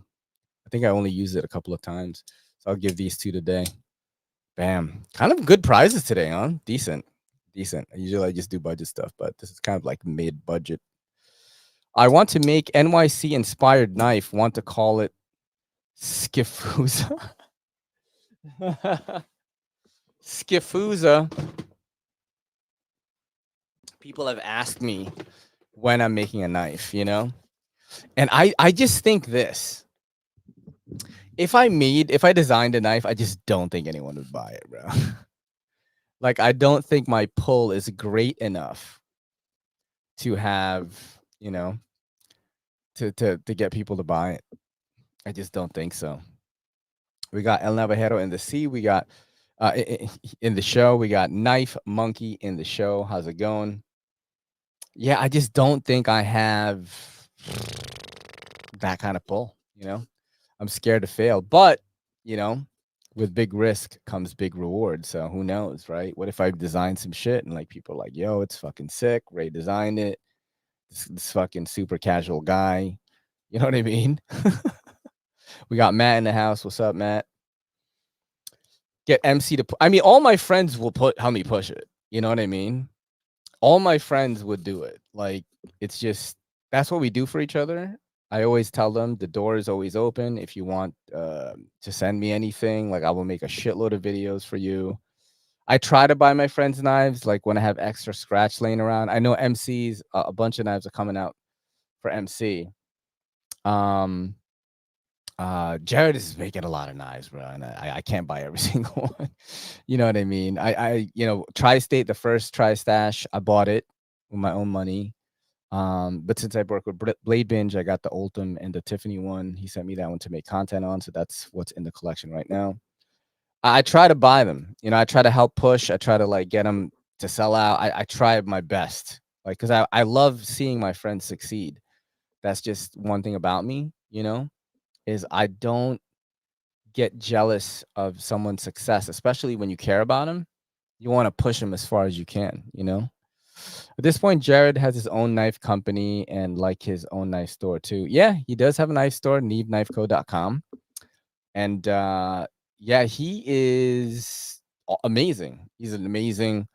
I think I only used it a couple of times. So I'll give these 2 today. Bam. Kind of good prizes today, huh? Decent. Usually I just do budget stuff, but this is kind of like mid-budget. I want to make NYC inspired knife. Want to call it Skifusa. Skifusa. People have asked me when I'm making a knife, you know? And I just think this. If I designed a knife, I just don't think anyone would buy it, bro. Like, I don't think my pull is great enough to have, you know, to get people to buy it. I just don't think so. We got El Navajero in the sea. We got in the show. We got Knife Monkey in the show. How's it going? Yeah, I just don't think I have that kind of pull, you know? I'm scared to fail, but, you know, with big risk comes big reward. So who knows, right? What if I design some shit and like people are like, yo, it's fucking sick. Ray designed it. This fucking super casual guy. You know what I mean? We got Matt in the house. What's up, Matt? get MC to I mean, all my friends will help me push it. You know what I mean? All my friends would do it. Like, it's just that's what we do for each other. I always tell them the door is always open. If you want to send me anything, like I will make a shitload of videos for you. I try to buy my friends knives, like when I have extra scratch laying around. I know MCs, a bunch of knives are coming out for MC. Um, Jared is making a lot of knives, bro, and I can't buy every single one. You know what I mean? Tri-State, the first Tri-Stash, I bought it with my own money. But since I work with Blade Binge, I got the Ultim and the Tiffany one. He sent me that one to make content on, so that's what's in the collection right now. I try to buy them. I try to help push. I try to like get them to sell out. I try my best, like, because I love seeing my friends succeed. That's just one thing about me, is I don't get jealous of someone's success, especially when you care about them. You want to push them as far as you can, At this point, Jared has his own knife company and like his own knife store too. Yeah, he does have a knife store, neebknifeco.com. And yeah, he is amazing. He's an amazing,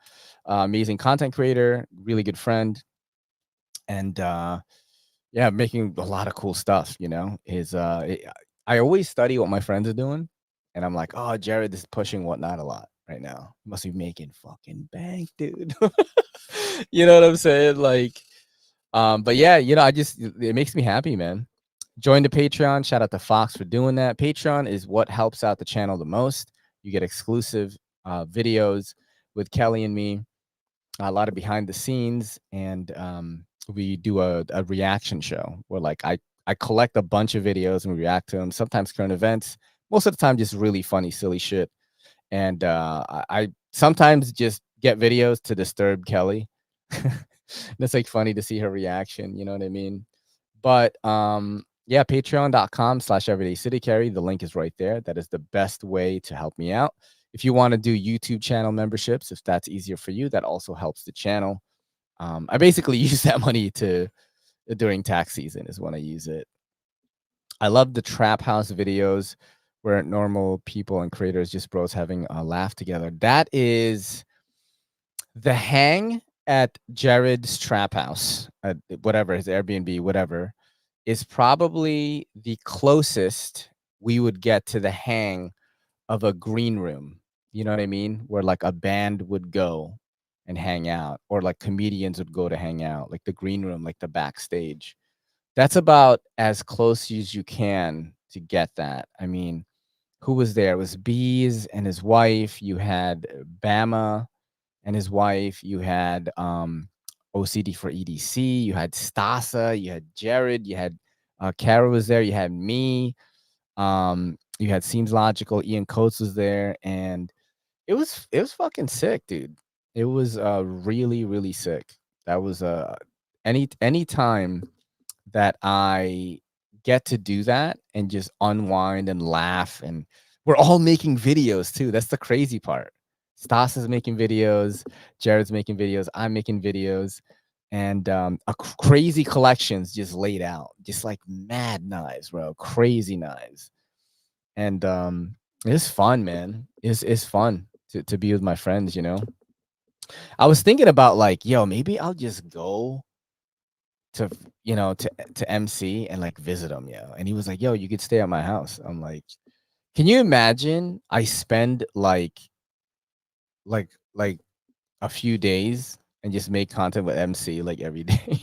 amazing content creator, really good friend. And yeah, making a lot of cool stuff, I always study what my friends are doing. And I'm like, oh, Jared is pushing whatnot a lot right now. He must be making fucking bank, dude. You know what I'm saying? Like, but yeah, it makes me happy, man. Join the Patreon. Shout out to Fox for doing that. Patreon is what helps out the channel the most. You get exclusive videos with Kelly and me, a lot of behind the scenes, and we do a reaction show where like I collect a bunch of videos and we react to them. Sometimes current events, most of the time just really funny, silly shit. And I sometimes just get videos to disturb Kelly. It's like funny to see her reaction. You know what I mean? But yeah, patreon.com/everydaycitycarry. The link is right there. That is the best way to help me out. If you want to do YouTube channel memberships, if that's easier for you, that also helps the channel. I basically use that money during tax season is when I use it. I love the trap house videos where normal people and creators, just bros, having a laugh together. That is the hang at Jared's trap house, whatever, his Airbnb, whatever, is probably the closest we would get to the hang of a green room. You know what I mean? Where like a band would go and hang out, or like comedians would go to hang out, like the green room, like the backstage. That's about as close as you can to get that. I mean, who was there? It was Bees and his wife. You had Bama and his wife. You had OCD for EDC. You had Stasa. You had Jared. You had Kara was there. You had me. You had Seems Logical. Ian Coates was there, and it was fucking sick, dude. It was really, really sick. That was any time that I get to do that and just unwind and laugh, and we're all making videos too. That's the crazy part. Stas is making videos, Jared's making videos, I'm making videos, and crazy collections just laid out, just like mad knives, bro, crazy knives. And it's fun, man. It's fun to be with my friends, I was thinking about like, yo, maybe I'll just go to to MC and like visit him, and he was like, yo, you could stay at my house. I'm like, can you imagine I spend like a few days and just make content with MC like every day?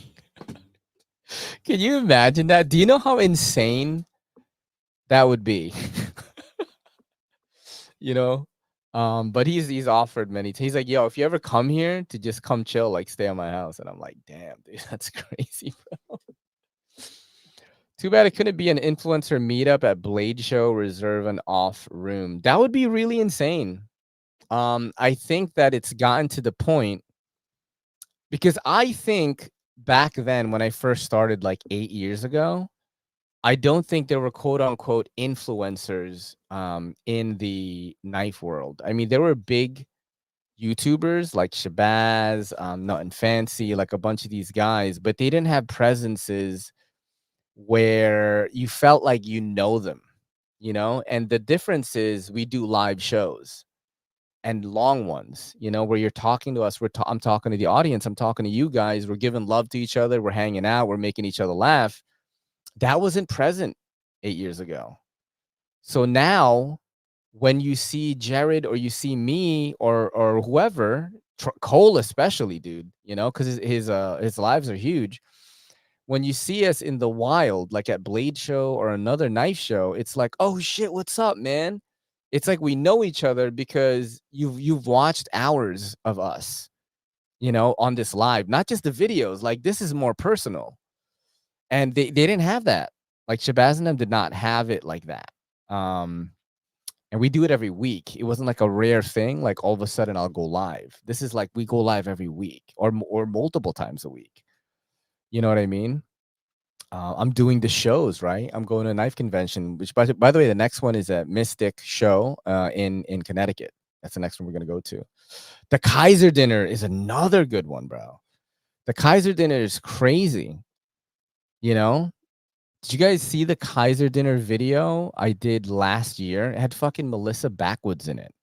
Can you imagine that? Do you know how insane that would be? you know but he's offered many he's like, yo, if you ever come here to just come chill, like stay at my house. And I'm like, damn, dude, that's crazy, bro. Too bad it couldn't be an influencer meetup at Blade Show, reserve an off room. That would be really insane. I think that it's gotten to the point, because I think back then when I first started like 8 years ago, I don't think there were quote unquote influencers in the knife world. I mean, there were big YouTubers like Shabazz, Nothing Fancy, like a bunch of these guys, but they didn't have presences where you felt like them, and the difference is we do live shows. and long ones, you know, where you're talking to us, I'm talking to the audience, I'm talking to you guys, we're giving love to each other, we're hanging out, we're making each other laugh. That wasn't present 8 years ago. So now when you see Jared or you see me or whoever, Cole especially, dude, you know, because his lives are huge. When you see us in the wild, like at Blade Show or another knife show, it's like, oh shit, what's up, man? It's like we know each other because you've watched hours of us, you know, on this live, not just the videos. Like this is more personal, and they didn't have that. Like Shabazz and them did not have it like that. And we do it every week. It wasn't like a rare thing. Like all of a sudden I'll go live. This is like we go live every week or multiple times a week. You know what I mean? I'm doing the shows, right? I'm going to a knife convention, which by the way, the next one is a Mystic show in Connecticut. That's the next one we're gonna go to. The Kaiser dinner is another good one, bro. The Kaiser dinner is crazy. You know, did you guys see the Kaiser dinner video I did last year? It had fucking Melissa Backwoods in it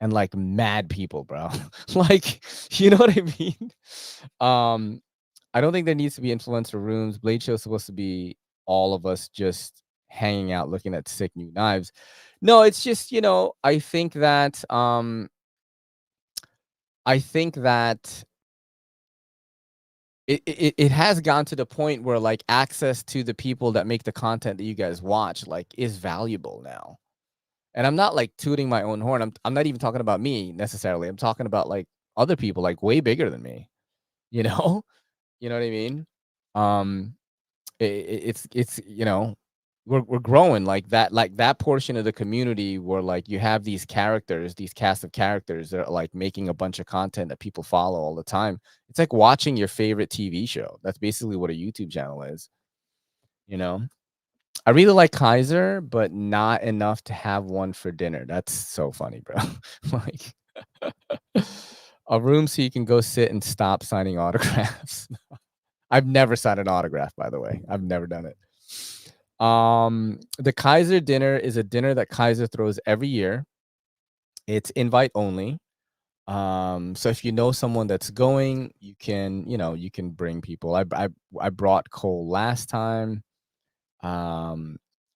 and like mad people, bro. Like, you know what I mean? Um, I don't think there needs to be influencer rooms. Blade Show is supposed to be all of us just hanging out looking at sick new knives. No, it's just, you know, I think that it has gone to the point where like access to the people that make the content that you guys watch like is valuable now. And I'm not like tooting my own horn. I'm not even talking about me necessarily. I'm talking about like other people like way bigger than me, you know? You know what I mean? Um it's you know, we're growing like that portion of the community where like you have these characters, these cast of characters that are like making a bunch of content that people follow all the time. It's like watching your favorite TV show. That's basically what a YouTube channel is, you know. I really like Kaiser, but not enough to have one for dinner. That's so funny, bro. Like a room so you can go sit and stop signing autographs. I've never signed an autograph, by the way. I've never done it. The Kaiser dinner is a dinner that Kaiser throws every year. It's invite only. So if you know someone that's going, you can, you know, you can bring people. I brought Cole last time. A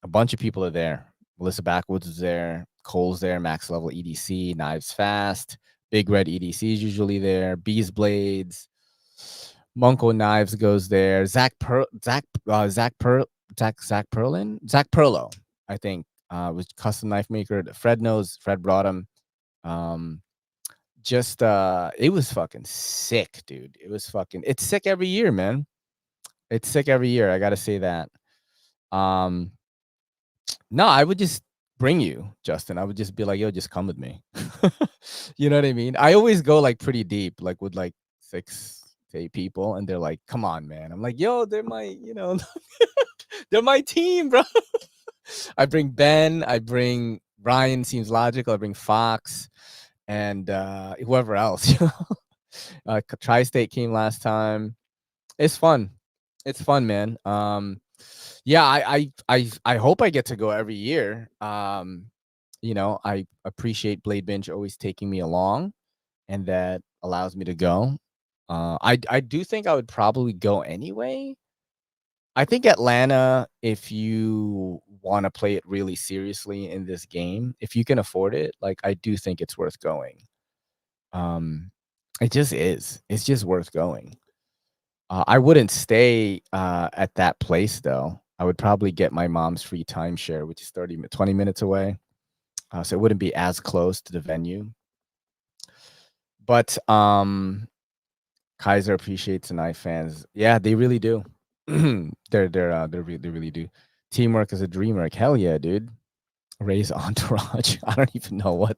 bunch of people are there. Melissa Backwoods is there. Cole's there. Max Level EDC. Knives Fast. Big Red EDC is usually there. Bees Blades. Munko Knives goes there. Zach Perlo, I think, was custom knife maker. Fred knows. Fred brought him. It was fucking sick, dude. It's sick every year, man. It's sick every year. I gotta say that. No, I would just bring you, Justin. I would just be like, yo, just come with me. You know what I mean? I always go like pretty deep, like with like 6 to 8 people, and they're like, come on, man. I'm like, yo, they're my, you know, they're my team, bro. I bring Ben, I bring Ryan, seems logical. I bring Fox and whoever else, you know. Tri-State came last time. It's fun. It's fun, man. Yeah, I hope I get to go every year. You know, I appreciate Blade Bench always taking me along, and that allows me to go. I do think I would probably go anyway. I think Atlanta, if you want to play it really seriously in this game, if you can afford it, like I do think it's worth going. Um, it just is. It's just worth going. I wouldn't stay at that place though. I would probably get my mom's free timeshare, which is 20 minutes away. So it wouldn't be as close to the venue. But Kaiser appreciates the knife fans. Yeah, they really do. They really do. Teamwork is a dreamwork. Hell yeah, dude. Ray's entourage. I don't even know what.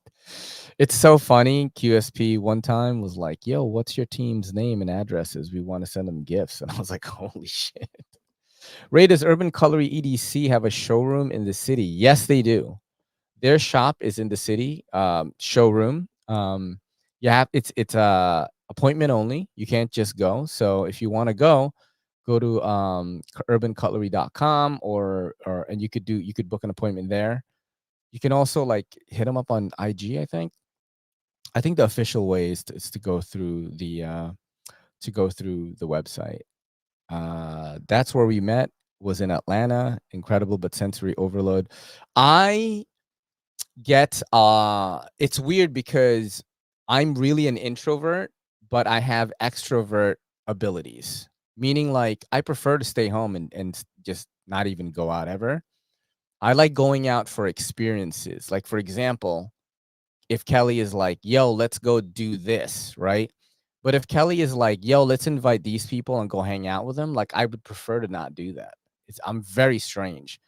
It's so funny. QSP one time was like, yo, what's your team's name and addresses? We want to send them gifts. And I was like, holy shit. Ray, does Urban Cutlery EDC have a showroom in the city? Yes, they do. Their shop is in the city, showroom. You have it's appointment only. You can't just go. So if you want to go to urbancutlery.com or and you could book an appointment there. You can also like hit them up on IG, I think. I think the official way is to go through the website. That's where we met. Was in Atlanta. Incredible, but sensory overload. I get it's weird because I'm really an introvert, but I have extrovert abilities. Meaning like I prefer to stay home and just not even go out ever. I like going out for experiences. Like for example, if Kelly is like, "Yo, let's go do this," right? But if Kelly is like, "Yo, let's invite these people and go hang out with them," like I would prefer to not do that. I'm very strange.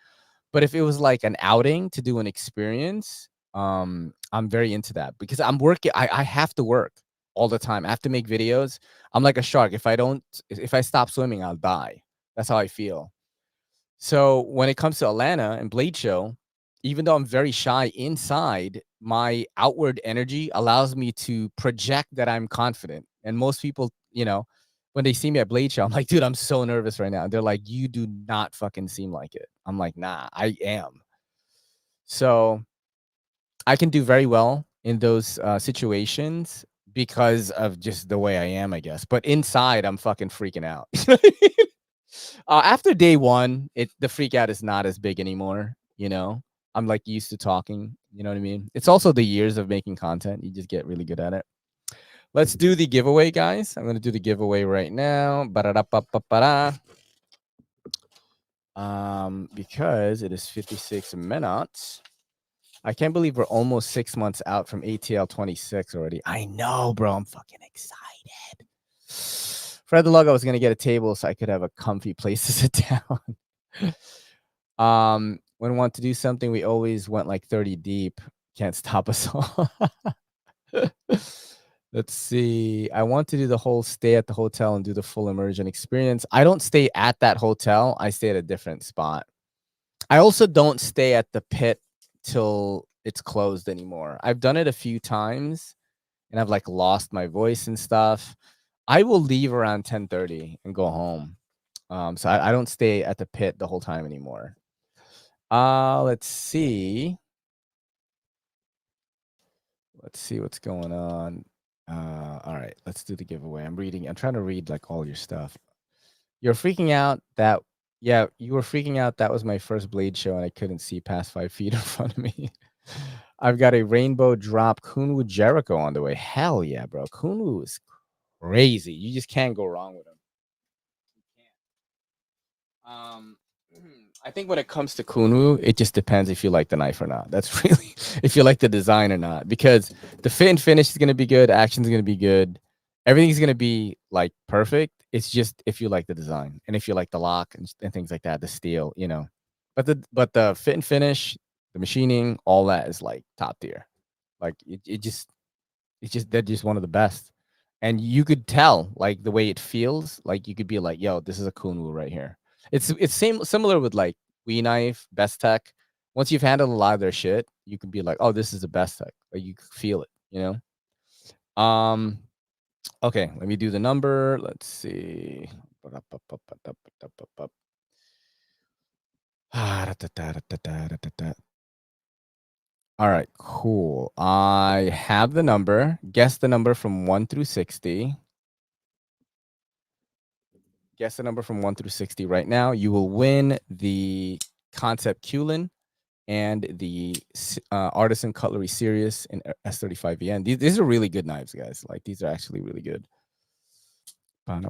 But if it was like an outing to do an experience, I'm very into that because I'm working. I have to work all the time. I have to make videos. I'm like a shark. If I stop swimming, I'll die. That's how I feel. So when it comes to Atlanta and Blade Show, even though I'm very shy inside, my outward energy allows me to project that I'm confident. And most people, when they see me at Blade Show, I'm like, dude, I'm so nervous right now. And they're like, you do not fucking seem like it. I'm like, nah, I am. So I can do very well in those situations because of just the way I am, I guess. But inside, I'm fucking freaking out. After day one, the freak out is not as big anymore. I'm like used to talking. You know what I mean? It's also the years of making content. You just get really good at it. Let's do the giveaway, guys. I'm gonna do the giveaway right now. Ba-da-da-ba-ba-ba-da. Because it is 56 minutes. I can't believe we're almost 6 months out from ATL 26 already. I know, bro. I'm fucking excited. Fred the Lug, I was gonna get a table so I could have a comfy place to sit down. When we want to do something, we always went like 30 deep. Can't stop us all. Let's see. I want to do the whole stay at the hotel and do the full immersion experience. I don't stay at that hotel. I stay at a different spot. I also don't stay at the pit till it's closed anymore. I've done it a few times and I've like lost my voice and stuff. I will leave around 10:30 and go home. So I don't stay at the pit the whole time anymore. Let's see. Let's see what's going on. All right, let's do the giveaway. I'm trying to read like all your stuff. You're freaking out that yeah, you were freaking out. That was my first Blade show and I couldn't see past 5 feet in front of me. I've got a rainbow drop Kunwu Jericho on the way. Hell yeah, bro. Kunwu is crazy. You just can't go wrong with him. I think when it comes to Kunwu, it just depends if you like the knife or not. That's really if you like the design or not. Because the fit and finish is gonna be good, action's gonna be good, everything's gonna be like perfect. It's just if you like the design and if you like the lock and things like that, the steel. But the fit and finish, the machining, all that is like top tier. Like they're just one of the best. And you could tell like the way it feels, like you could be like, yo, this is a Kunwu right here. It's similar with like We Knife, Best Tech. Once you've handled a lot of their shit, you can be like, oh, this is the Best Tech. Like you can feel it. Okay, let me do the number. Let's see. All right, cool. I have the number. Guess the number from 1 through 60. Guess the number from 1 through 60 right now. You will win the Concept Culin and the Artisan Cutlery Series in S35VN. These are really good knives, guys. Like, these are actually really good. Let's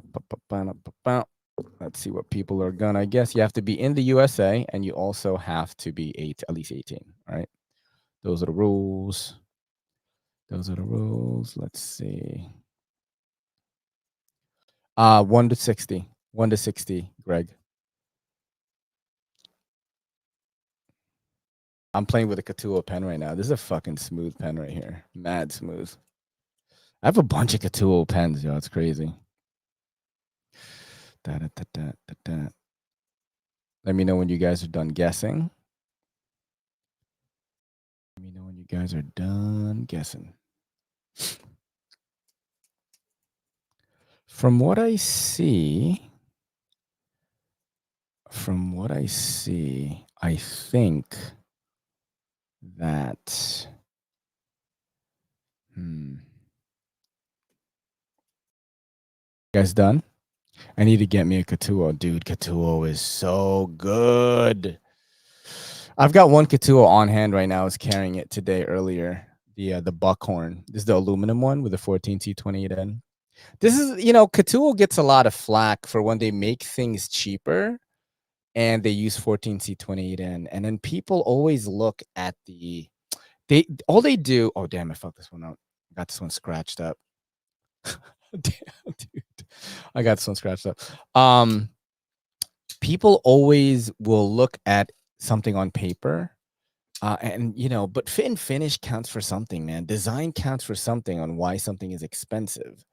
see what people are gonna. I guess you have to be in the USA and you also have to be at least 18. All right. Those are the rules. Let's see. 1 to 60. 1 to 60, Greg. I'm playing with a Katuo pen right now. This is a fucking smooth pen right here. Mad smooth. I have a bunch of Katuo pens, yo. It's crazy. Let me know when you guys are done guessing. From what I see, I think that guys done? I need to get me a Katuo, dude. Katuo is so good. I've got one Katuo on hand right now. I was carrying it today earlier. The Buckhorn. This is the aluminum one with the 14C28N. This is, Katuo gets a lot of flack for when they make things cheaper and they use 14C28N. And then people always look at all they do. Oh, damn, I fucked this one up. I got this one scratched up. Damn, dude. I got this one scratched up. People always will look at something on paper. But fit and finish counts for something, man. Design counts for something on why something is expensive.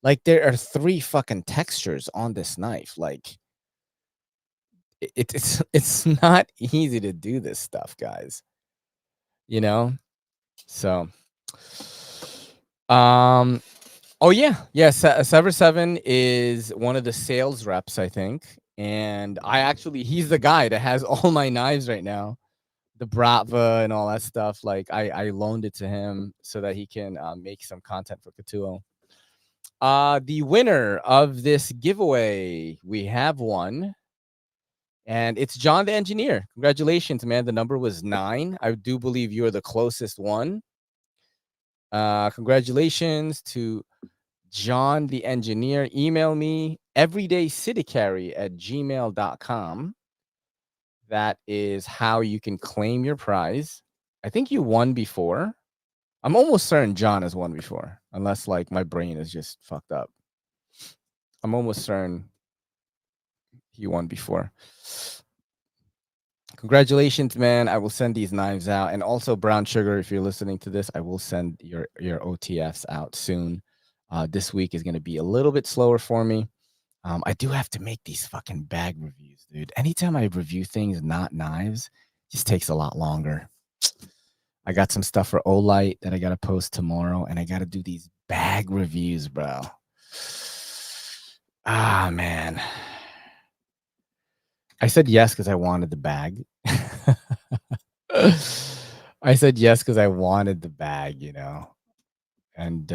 Like there are 3 fucking textures on this knife. Like it's not easy to do this stuff, guys. So oh yeah, Sever 7 is one of the sales reps, I think. And he's the guy that has all my knives right now. The Bratva and all that stuff. Like I loaned it to him so that he can make some content for Katuo. The winner of this giveaway, we have one, and it's John the Engineer. Congratulations, man. The number was 9. I do believe you are the closest one. Congratulations to John the Engineer. Email me everydaycitycarry@gmail.com. That is how you can claim your prize. I think you won before. I'm almost certain John has won before, unless like my brain is just fucked up. I'm almost certain he won before. Congratulations, man. I will send these knives out. And also Brown Sugar, if you're listening to this, I will send your OTFs out soon. This week is going to be a little bit slower for me. I do have to make these fucking bag reviews, dude. Anytime I review things, not knives, it just takes a lot longer. I got some stuff for Olight that I got to post tomorrow, and I got to do these bag reviews, bro. Ah, man. I said yes because I wanted the bag. I said yes because I wanted the bag, And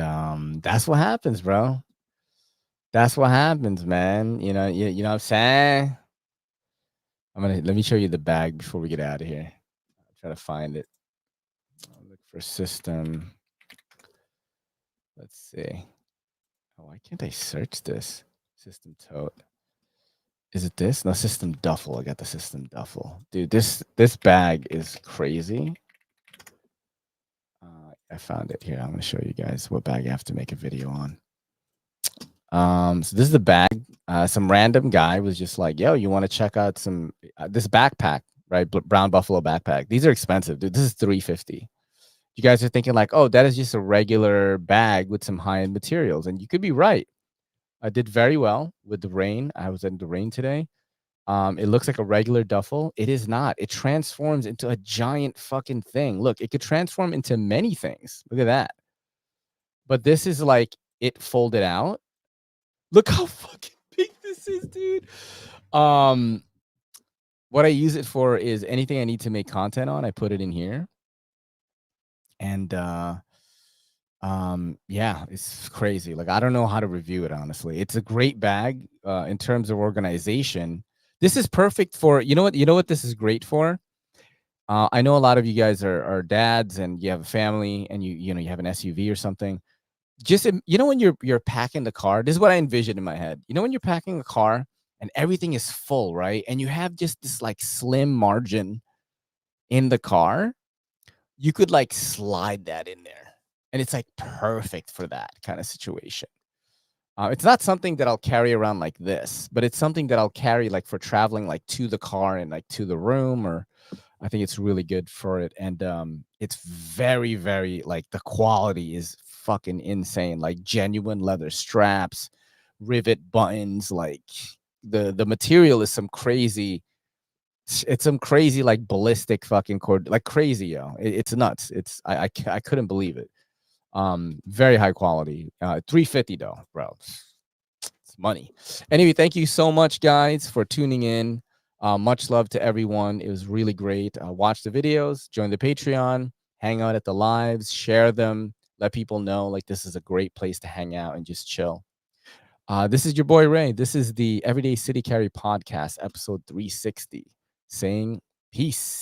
that's what happens, bro. That's what happens, man. You know what I'm saying? Let me show you the bag before we get out of here. I'll try to find it. I'll look for system. Let's see. Oh, why can't I search this? System tote. Is it this? No, system duffel. I got the system duffel. Dude, this bag is crazy. I found it here. I'm going to show you guys what bag I have to make a video on. So this is the bag. Some random guy was just like, yo, you want to check out this backpack, right? Brown Buffalo backpack. These are expensive, dude. This is $350. You guys are thinking like, oh, that is just a regular bag with some high-end materials. And you could be right. I did very well with the rain. I was in the rain today. It looks like a regular duffel. It is not. It transforms into a giant fucking thing. Look, it could transform into many things. Look at that. But this is like it folded out. Look how fucking big this is, dude. What I use it for is anything I need to make content on, I put it in here. And yeah, it's crazy. Like I don't know how to review it, honestly. It's a great bag in terms of organization. This is perfect for, you know what this is great for? I know a lot of you guys are dads and you have a family and you have an SUV or something. Just when you're packing the car, this is what I envision in my head. When you're packing a car and everything is full, right? And you have just this like slim margin in the car, you could like slide that in there. And it's like perfect for that kind of situation. It's not something that I'll carry around like this, but it's something that I'll carry like for traveling like to the car and like to the room, or I think it's really good for it. And it's very, very like the quality is fucking insane. Like genuine leather straps, rivet buttons, like the material is some crazy. It's some crazy like ballistic fucking cord, like crazy, yo. It's nuts. I couldn't believe it. Very high quality. $350 though, bro. It's money. Anyway, thank you so much, guys, for tuning in. Much love to everyone. It was really great. Watch the videos, join the Patreon, hang out at the lives, share them, let people know like this is a great place to hang out and just chill. This is your boy Ray. This is the Everyday City Carry Podcast, episode 360, saying peace.